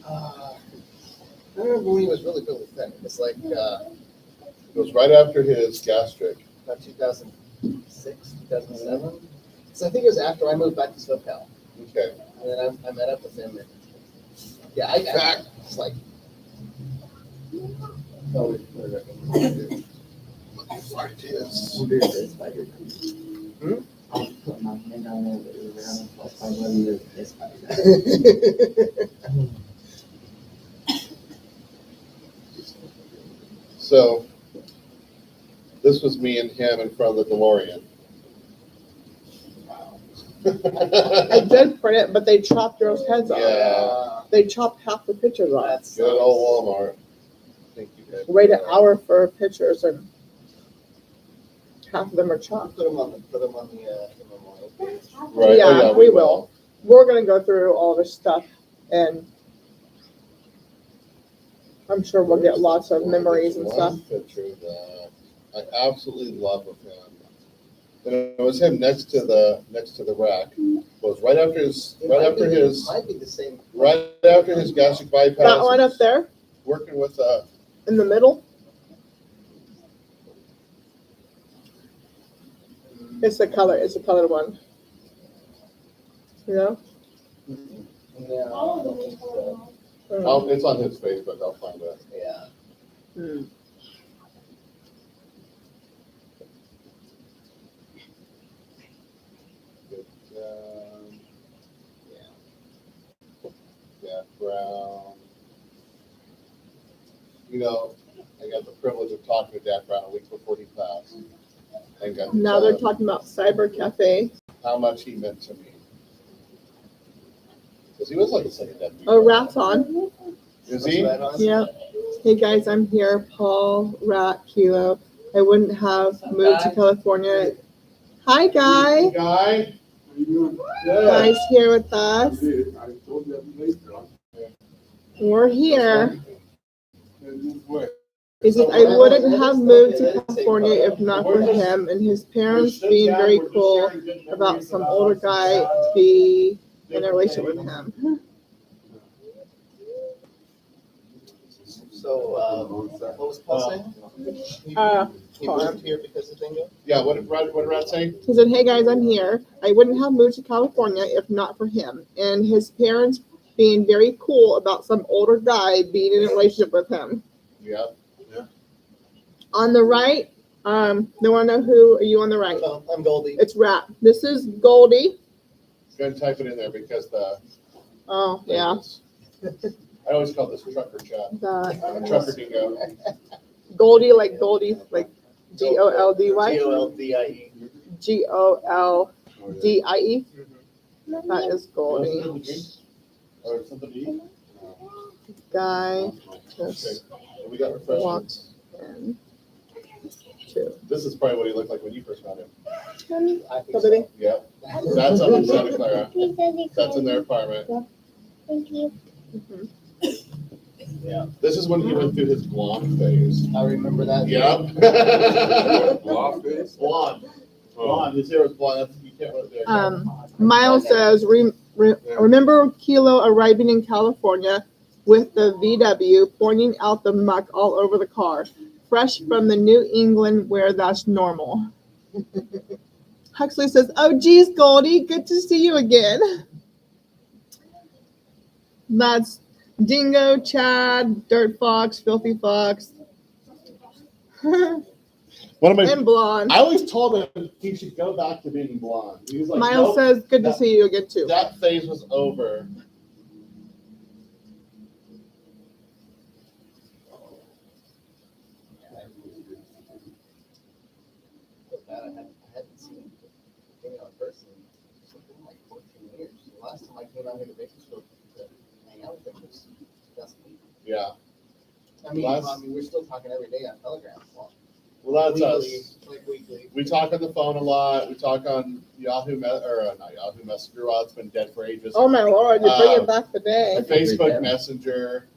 I remember when he was really, really thin. It was like It was right after his gastric. about 2006, 2007. So I think it was after I moved back to SoCal, Okay. and then I met up with him. And yeah, I got it's like. Oh, Ideas. I'll put my hand on it around and plus I love you. It's So this was me and him in front of the DeLorean. I did print it, but they chopped those heads off. Yeah. They chopped half the pictures off. That's Good old Walmart. Thank you, guys. Wait an hour for pictures and half of them are chopped. Put them on the memorial page. Right. Yeah, Oh, we will. We're gonna go through all this stuff and I'm sure we'll get lots of memories and stuff. One picture that I absolutely love of him. And it was him next to the rack. It was right after his Might be the same. gastric bypass. That one up there Working with in the middle. It's the color. It's a colored one. You know? No, I don't think so. it's on his Facebook. I'll find it. Yeah. Hmm. Yeah, Brown. You know, I got the privilege of talking to Jack Brown a week before he passed. And got to Now tell they're him talking about Cyber Cafe. how much he meant to me. Because he was like a second dad. Oh, Rat's on. Is he? What's that on? Yeah. Hey guys, I'm here. Paul, Rat, Kilo. I wouldn't have moved to California. Hi, Guy. Guy? How you doing? Guy's here with us. I told you that later on. We're here. And this way. He says, I wouldn't have moved to California if not for him and his parents being very cool about some older guy to be in a relationship with him. So, what was Paul saying? He moved here because of Dingo? Yeah, what did Rat say? He said, hey guys, I'm here. I wouldn't have moved to California if not for him and his parents being very cool about some older guy being in a relationship with him. Yeah. On the right, they want to know who are you on the right? Oh, I'm Goldie. It's Rat. This is Goldie. Go ahead and type it in there because the. Oh, yeah. I always call this trucker chat. The Trucker Dingo. Goldie, like Goldy. Goldie. Goldie. That is Goldie. Or something to eat? Guy Okay. just We got refreshments. walked in. Two. This is probably what he looked like when you first met him. I think So so. did he? Yeah. That's up in Santa Clara. He says he That's in can. their apartment. Thank you. Mhm. Yeah, This is when he went through his blonde phase. I remember that. Yep. Blonde face? Blonde. Blonde. His hair was blonde. That's, you can't really there. Miles says, remember Kilo arriving in California with the VW pointing out the muck all over the car, fresh from the New England where that's normal. Huxley says, oh geez, Goldie, good to see you again. That's Dingo, Chad, Dirt Fox, Filthy Fox, One of my. and Blonde. I always told him he should go back to being blonde. He was like, Miles nope, says, good to that- see you again too. that phase was over. I hadn't seen Dingo in person. came out here to Bakersfield to hang out with him. That's Yeah. I mean, Well, that's- we're still talking every day on Telegram. Well, that's Weekly, us. like weekly. We talk on the phone a lot. We talk on Yahoo, not Yahoo Messenger. Well, it's been dead for ages. Oh my lord, you're bringing back the day. Facebook Messenger,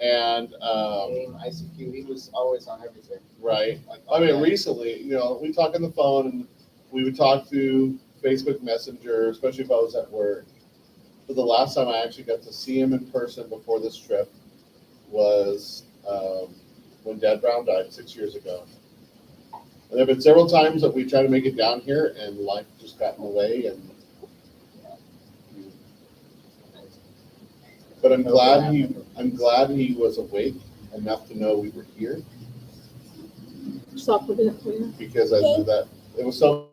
and ICQ, he was always on everything. right. Like, I mean, okay. recently, we talk on the phone, and we would talk through Facebook Messenger, especially if I was at work. But the last time I actually got to see him in person before this trip was when Dad Brown died 6 years ago. And there have been several times that we tried to make it down here, and life just got in the way. But I'm glad he was awake enough to know we were here, Stop putting it for you. because I knew that it was so.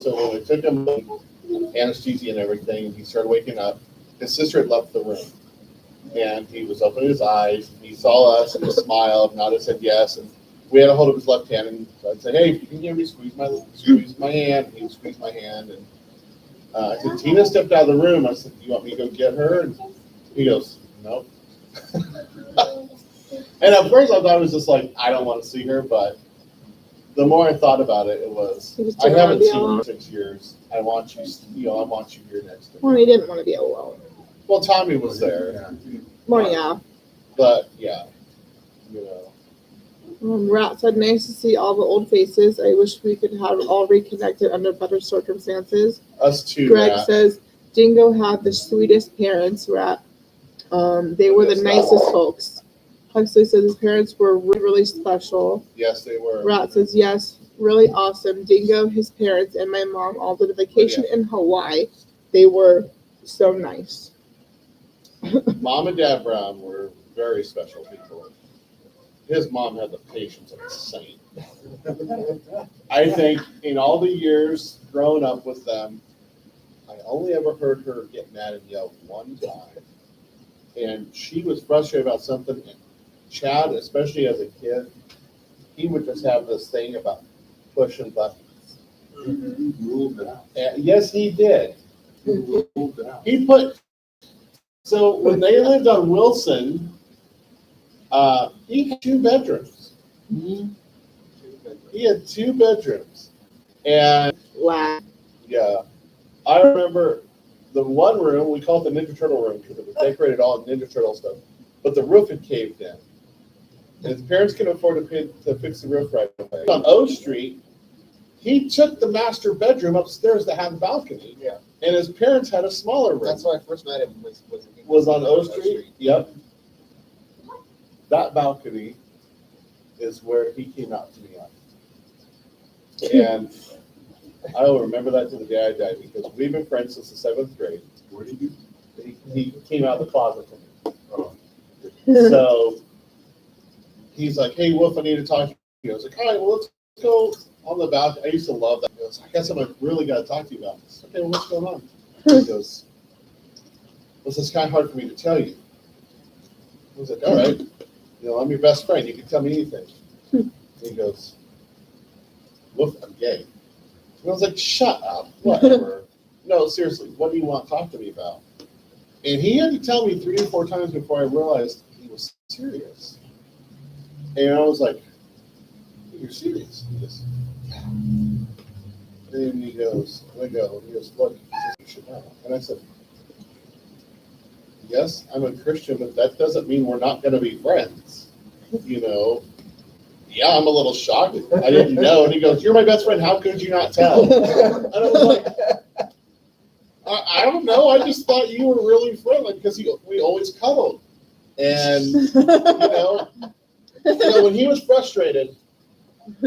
So when we took him anesthesia and everything, he started waking up. His sister had left the room, and he was opening his eyes. And he saw us and he smiled, nodded, said yes, and we had a hold of his left hand. And so I'd say, "Hey, if you can hear me, squeeze my hand." And he would squeeze my hand, and I said, "Tina stepped out of the room." I said, "You want me to go get her?" And he goes, "Nope." And at first I thought it was just like, I don't want to see her, but the more I thought about it, it was, He just I didn't wanna haven't be seen you alone. in 6 years. I want you, I want you here next to Well, me. he didn't want to be alone. Well, Tommy was there, Well, yeah. but yeah, Rat said, nice to see all the old faces. I wish we could have all reconnected under better circumstances. us too, Greg Matt. says, Dingo had the sweetest parents, Rat. They were the nicest folks. Huxley says his parents were really, really special. Yes, they were. Rat says, yes, really awesome. Dingo, his parents, and my mom all did a vacation in Hawaii. They were so nice. Mom and Dad Brown were very special people. His mom had the patience of a saint. I think in all the years growing up with them, I only ever heard her get mad and yell one time. And she was frustrated about something. And Chad, especially as a kid, he would just have this thing about pushing buttons. Ruled it out. And yes, he did. He ruled it out. So when they lived on Wilson, he had 2 bedrooms. He had 2 bedrooms. And Wow. yeah, I remember the one room, we called it the Ninja Turtle room because it was decorated all in Ninja Turtle stuff, but the roof had caved in. And his parents couldn't afford to fix the roof right away. On O Street, he took the master bedroom upstairs that had a balcony. Yeah. And his parents had a smaller room. That's where I first met him. Was on O Street? Yep. That balcony is where he came out to me on. And I will remember that to the day I died, because we've been friends since the 7th grade. What did you? He came out of the closet to me. Oh, So he's like, "Hey, Wolf, I need to talk to you." I was like, "All right, well, let's go on the balcony." I used to love that. He goes, "I guess I'm really got to talk to you about this." Okay, well, what's going on? He goes, "This is kind of hard for me to tell you." I was like, "All right, I'm your best friend. You can tell me anything." He goes, "Look, I'm gay." And I was like, "Shut up, whatever." No, seriously, what do you want to talk to me about? And he had to tell me 3 or 4 times before I realized he was serious. And I was like, "You're serious?" He goes, "Yeah." And he goes, "Look," "You should know." And I said, "Yes, I'm a Christian, but that doesn't mean we're not going to be friends. Yeah, I'm a little shocked. I didn't know." And he goes, "You're my best friend. How could you not tell?" And I was like, I don't know. I just thought you were really friendly because we always cuddled. And, when he was frustrated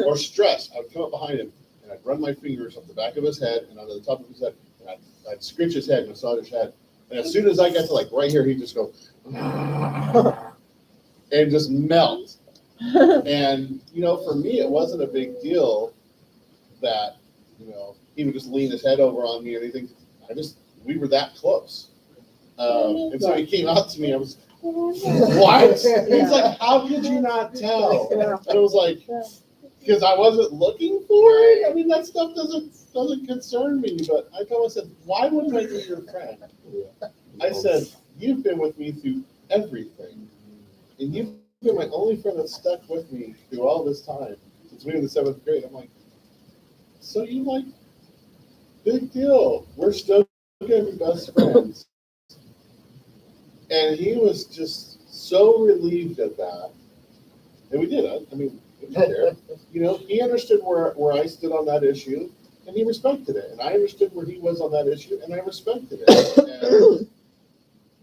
or stressed, I would come up behind him and I'd run my fingers up the back of his head and onto the top of his head. And I'd scratch his head and massage his head. And as soon as I got to right here, he'd just go and just melt. And, for me, it wasn't a big deal that, he would just lean his head over on me or anything. We were that close. And so he came out to me. I was, "What?" He's like, "How could you not tell?" And it was like, because I wasn't looking for it. I mean, that stuff doesn't concern me. But I told him, I said, why wouldn't I be your friend? I said, you've been with me through everything, and you've been my only friend that stuck with me through all this time since we were in the 7th grade. I'm like, so you like, big deal. We're still gonna be best friends. And he was just so relieved at that. And we did it. I mean, it was there. You know, he understood where I stood on that issue, and he respected it. And I understood where he was on that issue, and I respected it. And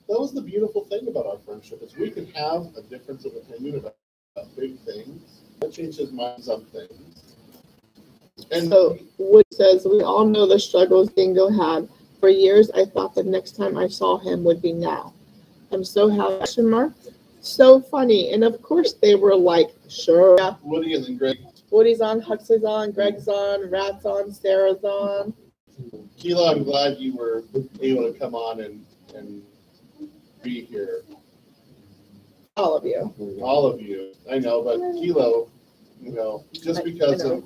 that was the beautiful thing about our friendship, is we could have a difference of opinion about big things. That changed his mind on things. And So Wood says, we all know the struggles Dingo had. For years, I thought the next time I saw him would be now. I'm so happy. Question mark. So funny. And of course they were like, sure. Yeah. Woody and then Greg. Woody's on, Huxley's on, Greg's on, Rat's on, Sarah's on. Keela, I'm glad you were able to come on and be here. All of you. All of you. I know, but Kilo, you know, just because of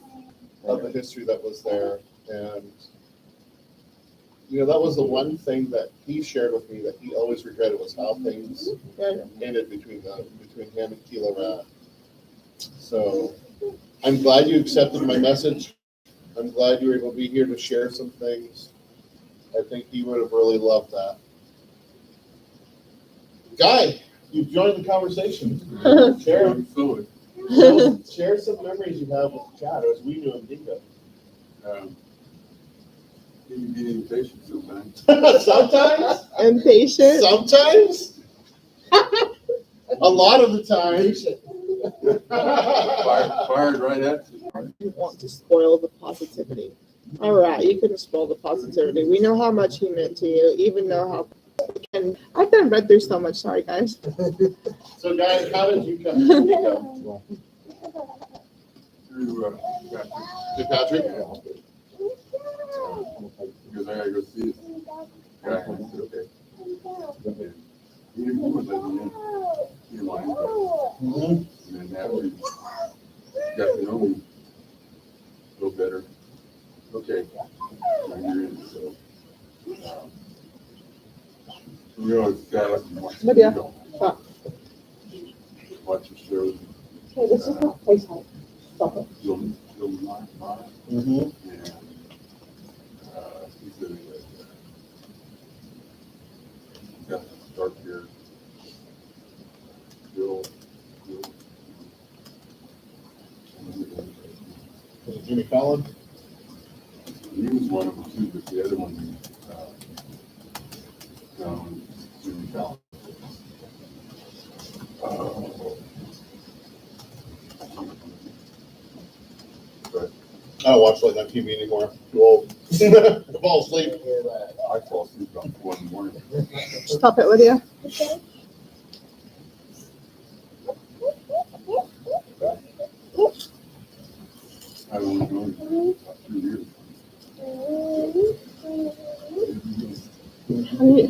the history that was there. And, you know, that was the one thing that he shared with me that he always regretted, was how things ended between him and Kilo Rat. So I'm glad you accepted my message. I'm glad you were able to be here to share some things. I think he would have really loved that. Guy, you've joined the conversation. Share some memories you have with Chad, as we do in Dingo. You can be impatient sometimes. Sometimes. Impatient. Sometimes. A lot of the time. Fired right at you. I didn't want to spoil the positivity. All right, you couldn't spoil the positivity. We know how much he meant to you, even know how. And I've been read through so much. Sorry, guys. So, guys, how did you come to Dingo? Through Patrick? because I gotta go see it. Guy, I said, okay. And he would let me in. He lined up. And then after he got to know me a little better, okay, now you're in. So, you know, it's fast and watch the Lydia, show. stop. Watch the shows. Okay, this is not placeholder. Stop it. You'll mind. Mm-hmm. And he said that got to start here. Bill. Jimmy Fallon? He was one of them too, but the other one, Jimmy Fallon. But I don't watch late night TV anymore. Too old. I fall asleep. I fall asleep about 4 in the morning. Stop it, Lydia. Okay. I was going about 2 years.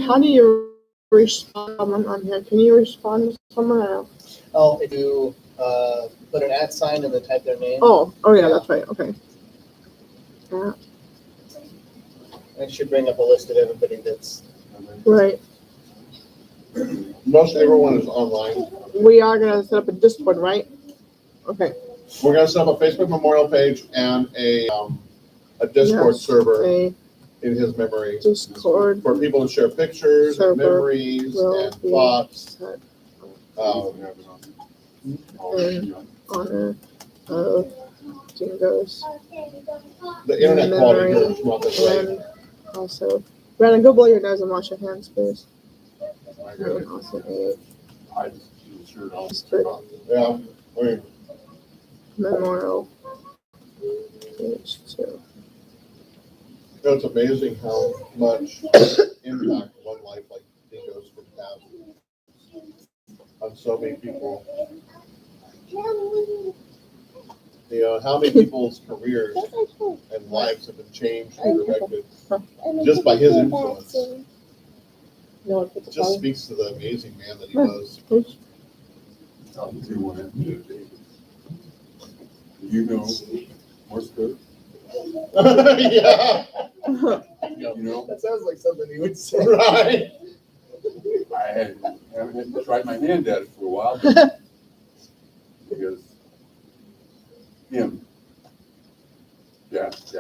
How do you respond on here? Can you respond to someone? Or no? Oh, if you put an @ sign and then type their name, Oh, yeah, that's right. Okay. Yeah, it should bring up a list of everybody that's. right. Most everyone is online. We are gonna set up a Discord, right? Okay. We're gonna set up a Facebook memorial page and a Discord Yes, server a in his memory Discord for people to share pictures and Server memories will and be thoughts. set In honor of Dingo's The internet quality here memory is not that great. and also, Brandon, go blow your nose and wash your hands, please. I got And it. also a I just do the shirt off. Discord Yeah. I mean, memorial page too. you know, it's amazing how much impact one life like Dingo's can have on so many people. You know, how many people's careers and lives have been changed and directed just by his influence. No one puts It a just button. speaks to the amazing man that he was. Talking to one of them the other day. You know, Morse code, Yeah. you know, That sounds like something you would say. Right. haven't tried my hand at it for a while. Because him, dash.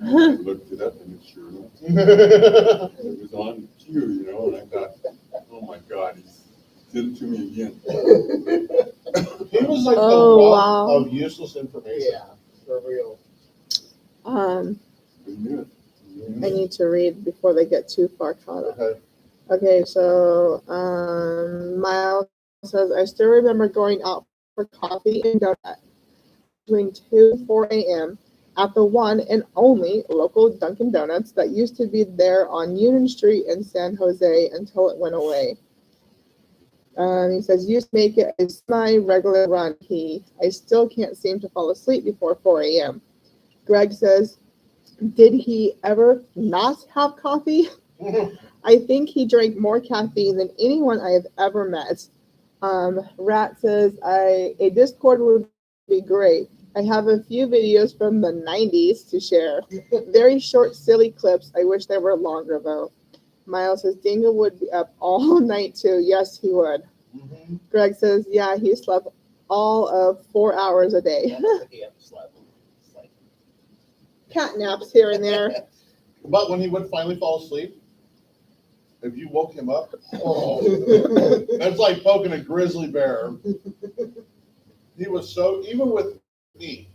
I looked it up and it's sure enough, it was on cue, you know, and I thought, oh my God, he did it to me again. He was like Oh, the wealth wow. of useless information. Yeah, for real. We knew it. I need to read before they get too far caught up. Okay. Okay, so Miles says, I still remember going out for coffee and donut between 2 and 4 a.m. at the one and only local Dunkin' Donuts that used to be there on Union Street in San Jose until it went away. He says, used to make it a semi-regular run. I still can't seem to fall asleep before 4 a.m. Greg says, did he ever not have coffee? I think he drank more caffeine than anyone I have ever met. Rat says, a Discord would be great. I have a few videos from the 90s to share. Very short, silly clips. I wish they were longer, though. Miles says, Dingo would be up all night, too. Yes, he would. Mm-hmm. Greg says, yeah, he slept all of 4 hours a day. He had to slap him. It's like, Cat naps here and there. But when he would finally fall asleep, if you woke him up, oh, that's like poking a grizzly bear. He was so, even with me,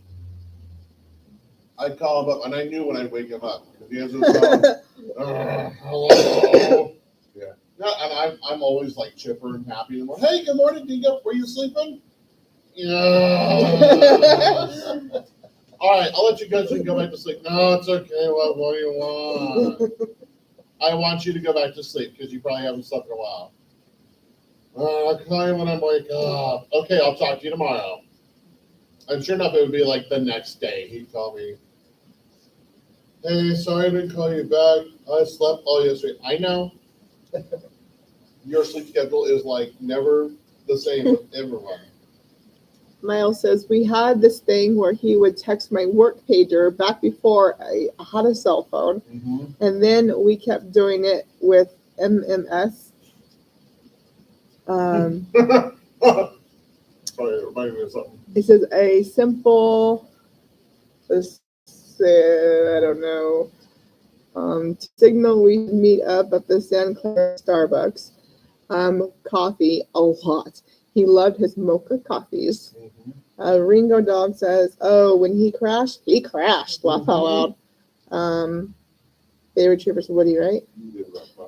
I'd call him up and I knew when I'd wake him up. Because he answered the phone, hello. Yeah. No, and I'm always like chipper and happy. And I'm like, hey, good morning, Dingo. Were you sleeping? Yeah. All right, I'll let you go so you can go back to sleep. No, it's okay. What do you want? I want you to go back to sleep because you probably haven't slept in a while. I'll call you when I wake up. Okay, I'll talk to you tomorrow. And sure enough, it would be like the next day. He'd call me, hey, sorry I didn't call you back. I slept all yesterday. I know. Your sleep schedule is like never the same with everyone. Miles says, we had this thing where he would text my work pager back before I had a cell phone. Mm-hmm. And then we kept doing it with MMS. Sorry, it reminded me of something. It says a simple, I don't know, signal we meet up at the San Clara Starbucks. Coffee a lot. He loved his mocha coffees. Mm-hmm. Ringo Dog says, oh, when he crashed, laugh out loud. Favorite Troopers Woody, right?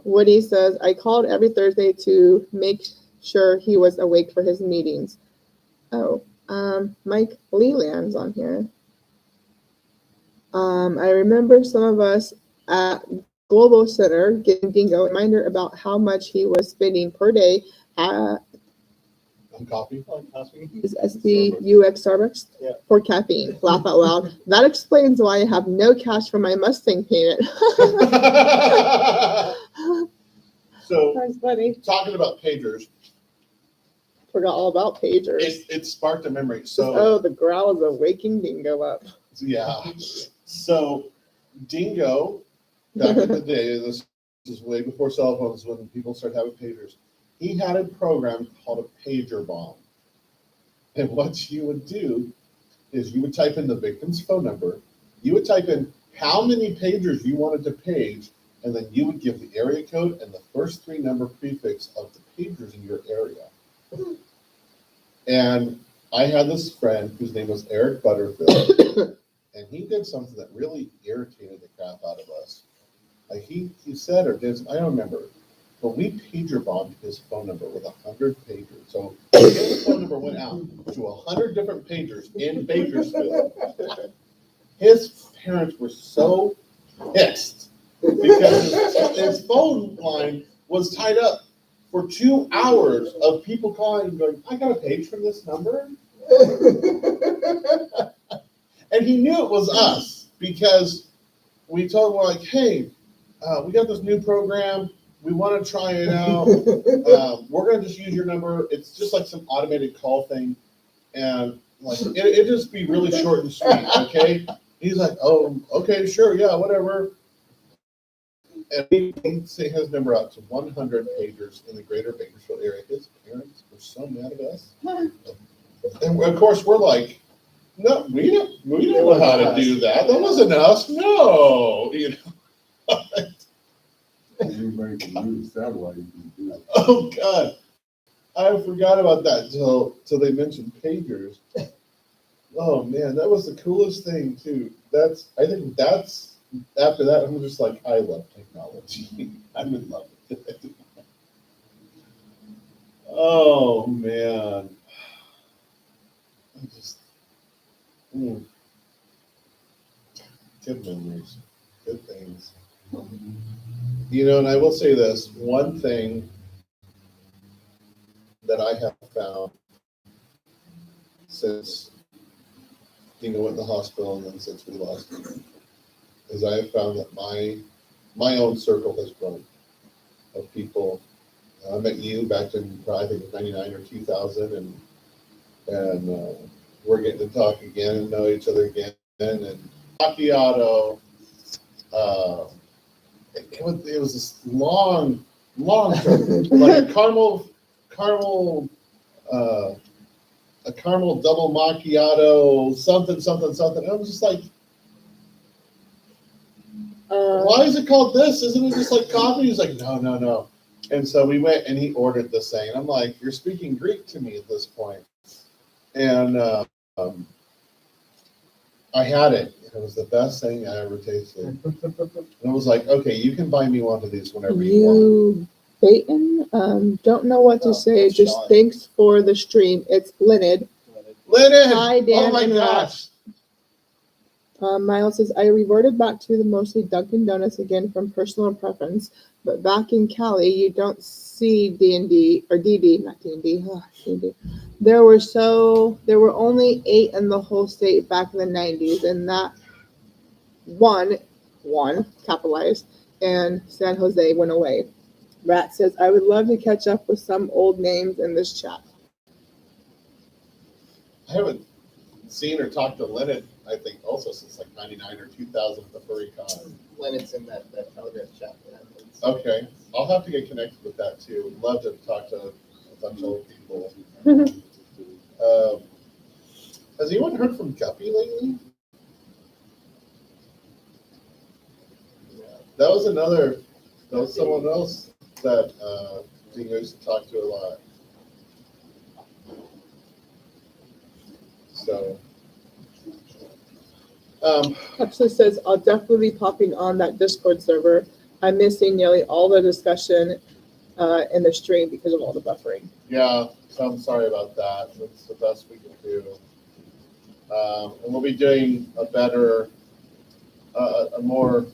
Woody says, I called every Thursday to make sure he was awake for his meetings. Oh, Mike Leland's on here. I remember some of us at Global Center giving Dingo a reminder about how much he was spending per day at Coffee. is SBUX Starbucks Yeah. for caffeine. Laugh out loud. That explains why I have no cash for my Mustang payment. So, That's funny. talking about pagers, Forgot all about pagers. it sparked a memory. Oh, So, the growls of waking Dingo up. yeah. So, Dingo, back in the day, this is way before cell phones when people started having pagers. He had a program called a pager bomb. And what you would do is you would type in the victim's phone number, you would type in how many pagers you wanted to page, and then you would give the area code and the first 3 number prefix of the pagers in your area. And I had this friend whose name was Eric Butterfield, and he did something that really irritated the crap out of us. Like he said or did, I don't remember. But we pager bombed his phone number with 100 pagers. So his phone number went out to 100 different pagers in Bakersfield. His parents were so pissed because his phone line was tied up for 2 hours of people calling and going, I got a page from this number. And he knew it was us because we told him, like, hey, we got this new program. We want to try it out. We're going to just use your number. It's just like some automated call thing. And Like, it just be really short and sweet, okay? He's like, oh, okay, sure, yeah, whatever. And he say his number out to 100 pagers in the greater Bakersfield area. His parents were so mad at us. And of course, we're like, no, we don't know how to do that. That wasn't us. No. You know? Everybody can use satellite. You can do it. Oh, God. I forgot about that till they mentioned pagers. Oh, man, that was the coolest thing, too. I think that's, after that, I'm just like, I love technology. I'm in love with it. Oh, man. I just, good memories, good things. You know, and I will say this, one thing that I have found since Dingo went to the hospital and then since we lost him, is I have found that my own circle has grown of people. I met you back in I think 99 or 2000, and we're getting to talk again and know each other again. And macchiato, it was this long term, like a caramel, a caramel double macchiato, something. And I was just like, why is it called this? Isn't it just like coffee? He's like, no. And so we went and he ordered this thing. And I'm like, you're speaking Greek to me at this point. And I had it. It was the best thing I ever tasted. And it was like, okay, you can buy me one of these whenever you want. Peyton, don't know what to say. Just Sean. thanks for the stream. It's Leonard. Lennon! Hi, Dan Oh my and gosh. Miles says, I reverted back to the mostly Dunkin' Donuts again from personal preference, but back in Cali, you don't see D&D, or DD, not D&D, D&D. There were only 8 in the whole state back in the 90s, and that one, capitalized, and San Jose went away. Rat says, I would love to catch up with some old names in this chat. I haven't seen or talked to Lennon, I think, also since like 99 or 2000 at the Furry Con. Lennox in that Telegram chat. Okay. I'll have to get connected with that too. Love to talk to a bunch of old people. Has anyone heard from Guppy lately? That was someone else that Dingo used to talk to a lot. So, Pepsi says, I'll definitely be popping on that Discord server. I'm missing nearly all the discussion in the stream because of all the buffering. yeah, so I'm sorry about that. That's the best we can do. And we'll be doing a better, a more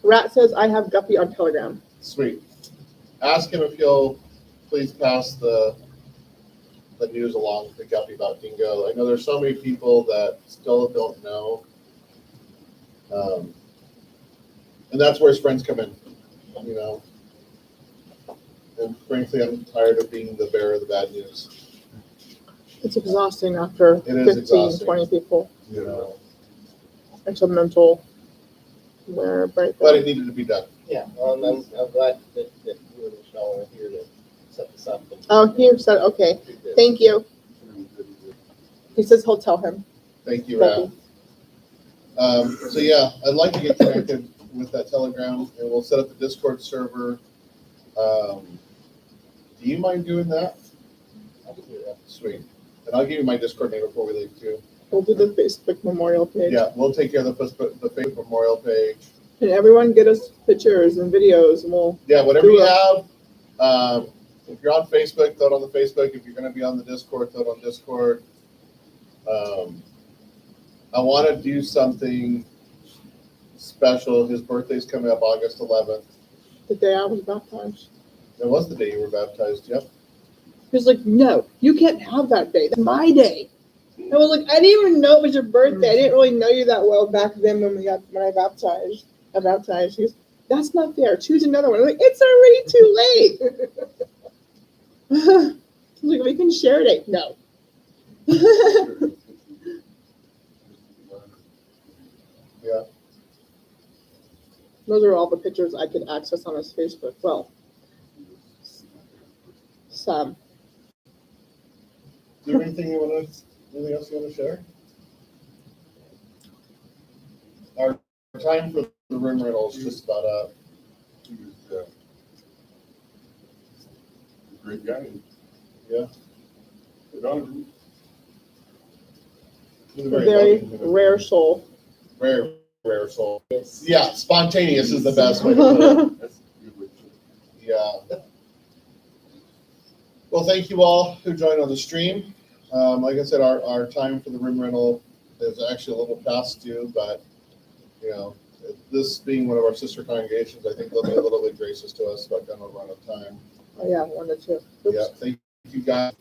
Rat says, I have Guppy on Telegram. sweet. Ask him if he'll please pass the news along to Guppy about Dingo. I know there's so many people that still don't know. And that's where his friends come in, you know. And frankly, I'm tired of being the bearer of the bad news. It's exhausting after It is 15, exhausting. 20 people. You know, It's a mental breakdown. but it needed to be done. Yeah, well, I'm glad that you and Michelle are here to set this up. Oh, he said, okay, thank you. He says he'll tell him. Thank you, Thank Rap. So yeah, I'd like to get connected with that Telegram, and we'll set up the Discord server. Do you mind doing that? I can do that. Sweet. And I'll give you my Discord name before we leave too. We'll do the Facebook memorial page. Yeah, we'll take care of the Facebook memorial page. And everyone get us pictures and videos, and we'll Yeah, whatever do you it. have. If you're on Facebook, throw it on the Facebook. If you're going to be on the Discord, throw it on Discord. I want to do something special. His birthday's coming up August 11th. The day I was baptized. That was the day you were baptized, yep. He was like, no, you can't have that day. That's my day. I was like, I didn't even know it was your birthday. I didn't really know you that well back then when I baptized. He goes, that's not fair. Choose another one. I'm like, it's already too late. I was like, we can share it. No. Those are all the pictures I could access on his Facebook. Well, some. Do you have anything else you want to share? Our time for the room rental is just about up. He was a great guy. Yeah. Good on him. He's a Very loving human rare being. soul. Very rare soul. Yeah, spontaneous is the best way to put it. That's a good way to put it. Yeah. Well, thank you all who joined on the stream. Like I said, our time for the room rental is actually a little past due, but you know, this being one of our sister congregations, I think they'll be a little bit gracious to us about kind of run of time. Oh yeah, 1 or 2. Oops. Yeah, thank you guys,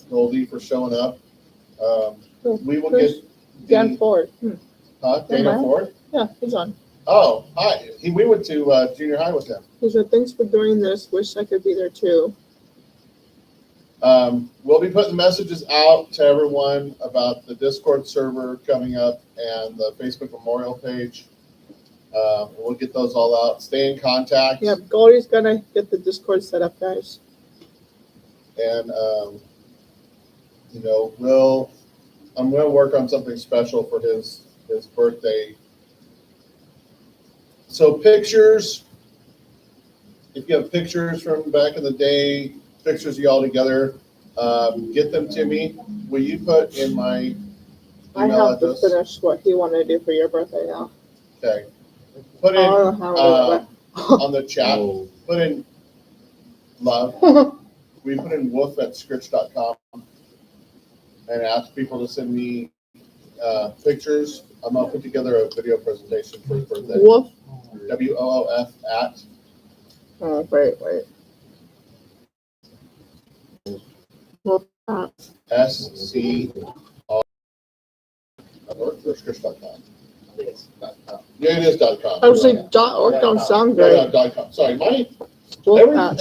Goldie, for showing up. We will Who's get Dan Ford. Dana Ford. Yeah, he's on. Oh, hi. We went to junior high with him. He said, "Thanks for doing this. Wish I could be there too." We'll be putting messages out to everyone about the Discord server coming up and the Facebook Memorial page. We'll get those all out. Stay in contact. Yep, Goldie's gonna get the Discord set up, guys. And, you know, I'm going to work on something special for his birthday. So pictures, if you have pictures from back in the day, pictures of y'all together, get them to me. Will you put in my I email have to address? finish what he wanted to do for your birthday now. Okay. Put in I don't know how it on the chat, Oh, put in love. went. We put in woof@scritch.com and ask people to send me pictures. I'm going to put together a video presentation for his birthday. Wolf. WOOF at. Oh, wait. Wolf. SCR or scritch.com. Yeah, it is .com. I was like, .org don't sound Yeah, great. .com. Sorry, Wolf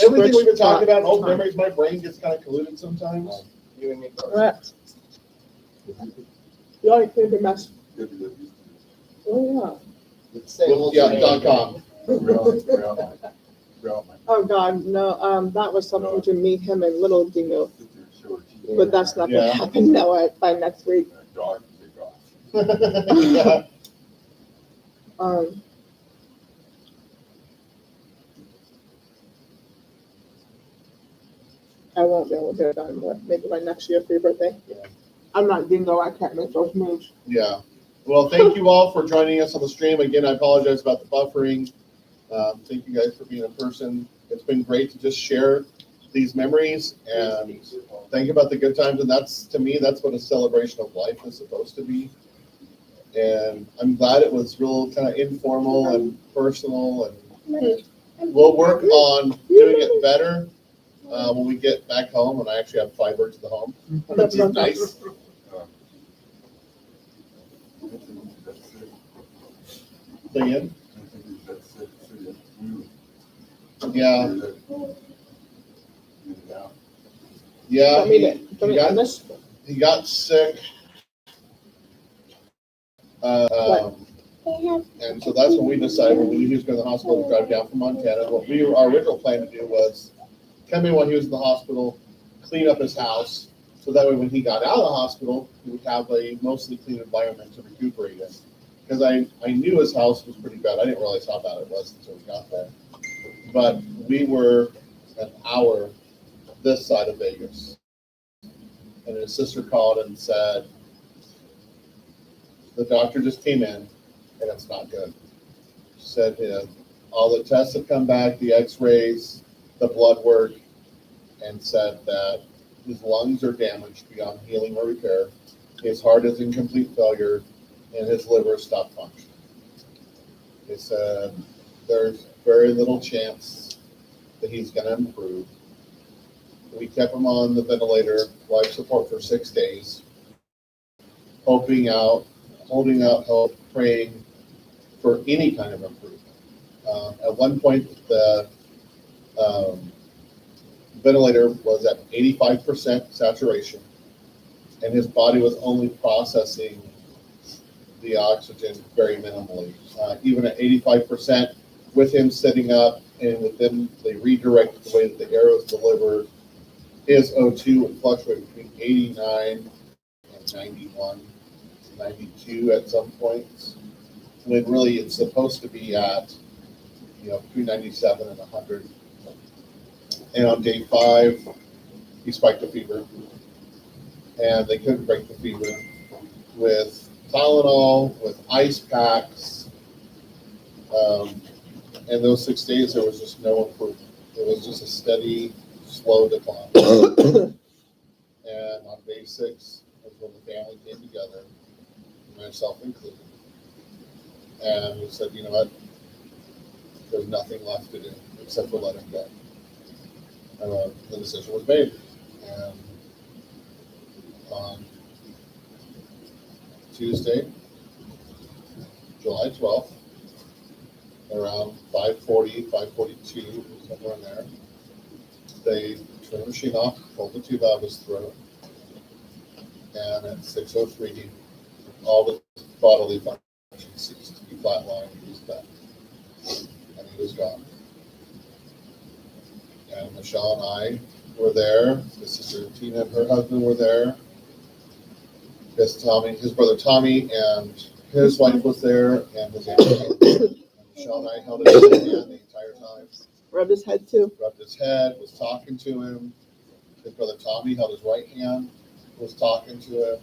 everything we've been talking about, old .com. memories, my brain gets kind of colluded sometimes. You and me. Correct. You already cleared the mess. good to go. Oh, Yeah, .com. Oh, God, no, that was something to meet him and little Dingo, but that's not gonna Yeah. happen now by next week. Dog, Yeah. I won't be able to get it done, but maybe by next year for your birthday. Yeah. I'm not Dingo, I can't make those moves. Yeah. Well, thank you all for joining us on the stream. Again, I apologize about the buffering. Thank you guys for being in person. It's been great to just share these memories and think about the good times. And that's, to me, that's what a celebration of life is supposed to be. And I'm glad it was real kind of informal and personal. And we'll work on doing it better when we get back home and I actually have 5 birds at the home, which is nice. Say again? Yeah. Yeah, Don't need it. Don't need it. This- he got sick. And so that's when we decided when he was going to the hospital to drive down from Montana. What our original plan to do was come in while he was in the hospital, clean up his house, so that way when he got out of the hospital, he would have a mostly clean environment to recuperate in. Because I knew his house was pretty bad. I didn't realize how bad it was until we got there. But we were an hour this side of Vegas. And his sister called and said, the doctor just came in and it's not good. She said all the tests have come back, the x-rays, the blood work, and said that his lungs are damaged beyond healing or repair. His heart is in complete failure and his liver stopped functioning. They said there's very little chance that he's going to improve. We kept him on the ventilator, life support for 6 days, holding out hope, praying for any kind of improvement. At one point, the ventilator was at 85% saturation, and his body was only processing the oxygen very minimally. Even at 85%, with him setting up, and with them, they redirected the way that the arrows delivered. His O2 would fluctuate between 89 and 91, 92 at some points, when really it's supposed to be at, between 97 and 100. And on day 5, he spiked a fever, and they couldn't break the fever with Tylenol, with ice packs. And those 6 days, there was just no improvement. It was just a steady, slow decline. And on day 6 was when the family came together, myself included. And we said, you know what? There's nothing left to do except for let him go. And the decision was made. And on Tuesday, July 12th, around 5:40, 5:42, somewhere in there, they turned the machine off, pulled the tube out of his throat, and at 6:03, all the bodily functions ceased to be flatlined. He was done, and he was gone. And Michelle and I were there. His sister Tina and her husband were there. His brother Tommy, and his wife was there, and his aunt. And Michelle and I held his hand the entire time. Rubbed his head too. Rubbed his head, was talking to him. His brother Tommy held his right hand, was talking to him.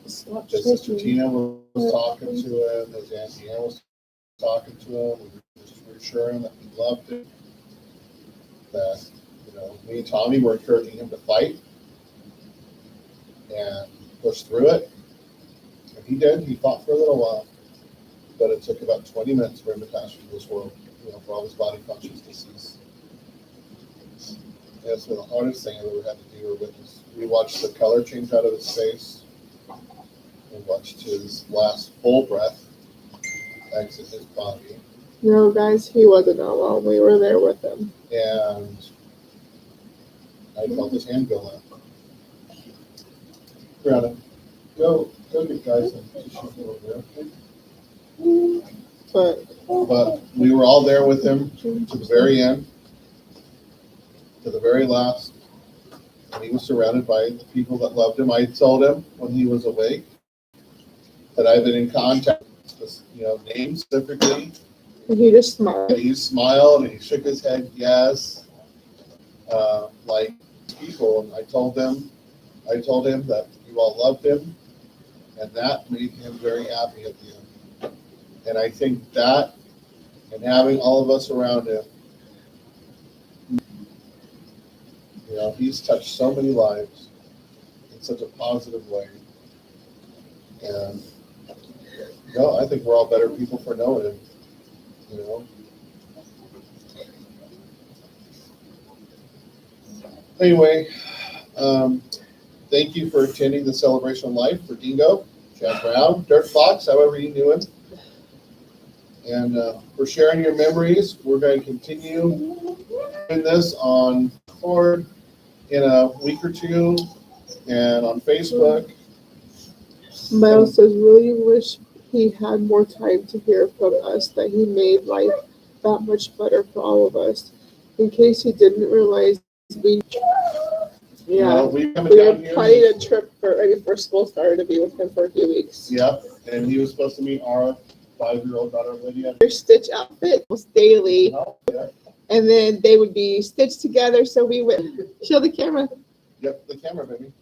His sister Tina was talking to him. His aunt Deanna was talking to him. We were just reassuring that we loved him. That, me and Tommy were encouraging him to fight and push through it. And he did. He fought for a little while. But it took about 20 minutes for him to pass through this world, for all his body functions to cease. And it's one of the hardest things I've ever had to do or witness. We watched the color change out of his face. We watched his last full breath exit his body. No, guys, he wasn't alone. We were there with him. And I felt his hand go limp. Brianna, go get guys some tissues over there, okay? But we were all there with him to the very end, to the very last. And he was surrounded by the people that loved him. I told him when he was awake that I've been in contact with, names specifically. And he just smiled. And he smiled and he shook his head, yes, like people. And I told him that you all loved him, and that made him very happy at the end. And I think that, and having all of us around him, he's touched so many lives in such a positive way. And I think we're all better people for knowing him. Anyway, thank you for attending the Celebration of Life for Dingo, Chad Brown, Dirt Fox, however you knew him. And for sharing your memories. We're going to continue doing this on Discord in a week or two and on Facebook. Miles says, really wish he had more time to hear from us, that he made life that much better for all of us. In case he didn't realize, we were planning a trip right before school started to be with him for a few weeks. Yep, and he was supposed to meet our 5-year-old daughter, Lydia. Their Stitch outfit was daily, Yeah. and then they would be stitched together, so we would show the camera. Yep, the camera, baby.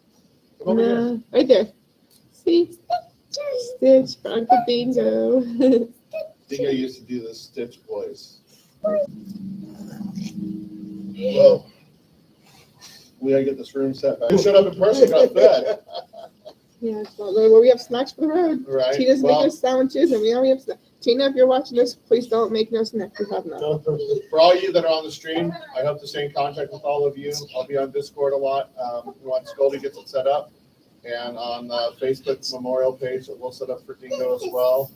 Come over here. Right there. See? Stitch for Uncle Dingo. Dingo used to do the Stitch voice. Well, we gotta get this room set back. You showed up in person, got fed. Yeah, well, we have snacks for the road. Right. Tina's making us sandwiches, and we have snacks. Tina, if you're watching this, please don't make no snacks. We have none. For all you that are on the stream, I hope to stay in contact with all of you. I'll be on Discord a lot. Once Goldie gets it set up. And on Facebook's memorial page that we'll set up for Dingo as well.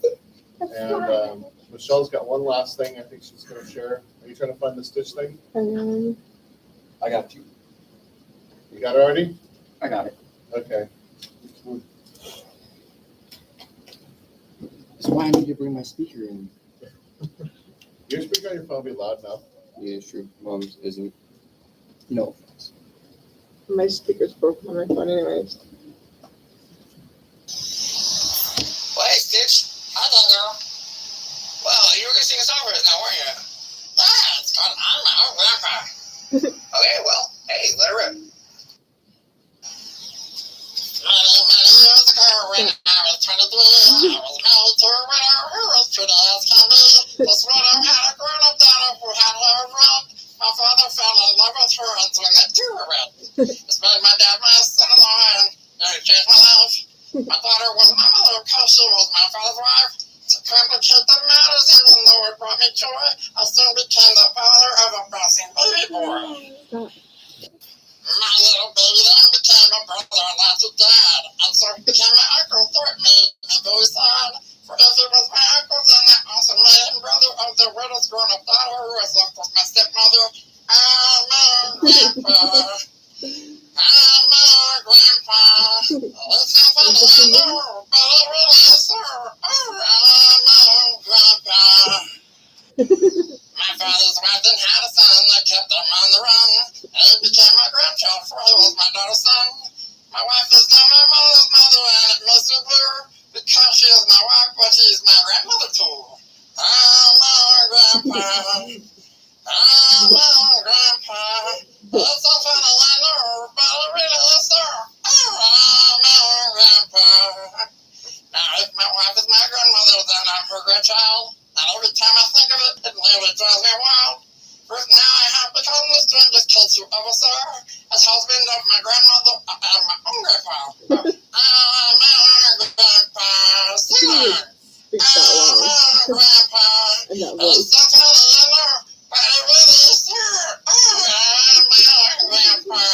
And Michelle's got one last thing I think she's going to share. Are you trying to find the Stitch thing? I got you. You got it already? I got it. Okay. That's why I need to bring my speaker in. Your speaker on your phone be loud enough. Yeah, it's true. Mom's isn't. No offense. My speaker's broken on my phone anyways. Well, hey, Stitch. Hi, Dingo. Well, you were going to sing a song for us now, weren't you? Yeah, it's called I'm My Own Grandpa. Okay, well, hey, let her rip. Many years ago, when I was 23, I was married to a widow who was pretty as can be. This widow had a grown-up daughter who had her red. My father fell in love with her and turned that to her red. This made my dad my son-in-law, and it changed my life. My daughter was my mother because she was my father's wife. To complicate the matters, even though it brought me joy, I soon became the father of a bouncing baby boy. My little baby then became a brother-in-law to Dad, and so he became my uncle, though it made me very sad. For if he was my uncle, then that also made him brother of the widow's grown-up daughter who was left with my stepmother. I'm my grandpa. I'm my grandpa. It's not funny, I know, but it really is so. I'm my grandpa. My father's wife didn't have a son that kept him on the run. And he became my grandchild, for he was my daughter's son. My wife is now my mother's mother, and it makes me blue, because she is my wife, but she's my grandmother too. I'm my grandpa. I'm my grandpa. It's so funny, I know, but it really is so. I'm my grandpa. Now, if my wife is my grandmother, then I'm her grandchild. And every time I think of it, it nearly drives me wild. For now I have become the strangest case you ever saw. As husband of my grandmother, I am my own grandpa. I'm my grandpa. Sing on. Speak that I'm long. my grandpa. And that It's voice. so funny, I know, but it really is true. I'm my grandpa.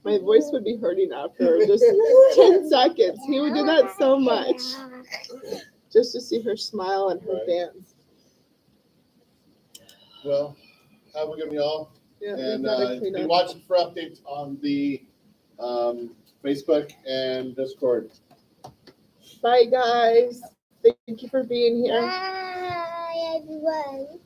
My voice would be hurting after just 10 seconds. He would do that so much. Just to see her smile and her Right. dance. Well, have a good one, y'all. Yeah, we And gotta clean be up. watching for updates on the Facebook and Discord. Bye, guys. Thank you for being here. Bye, everyone.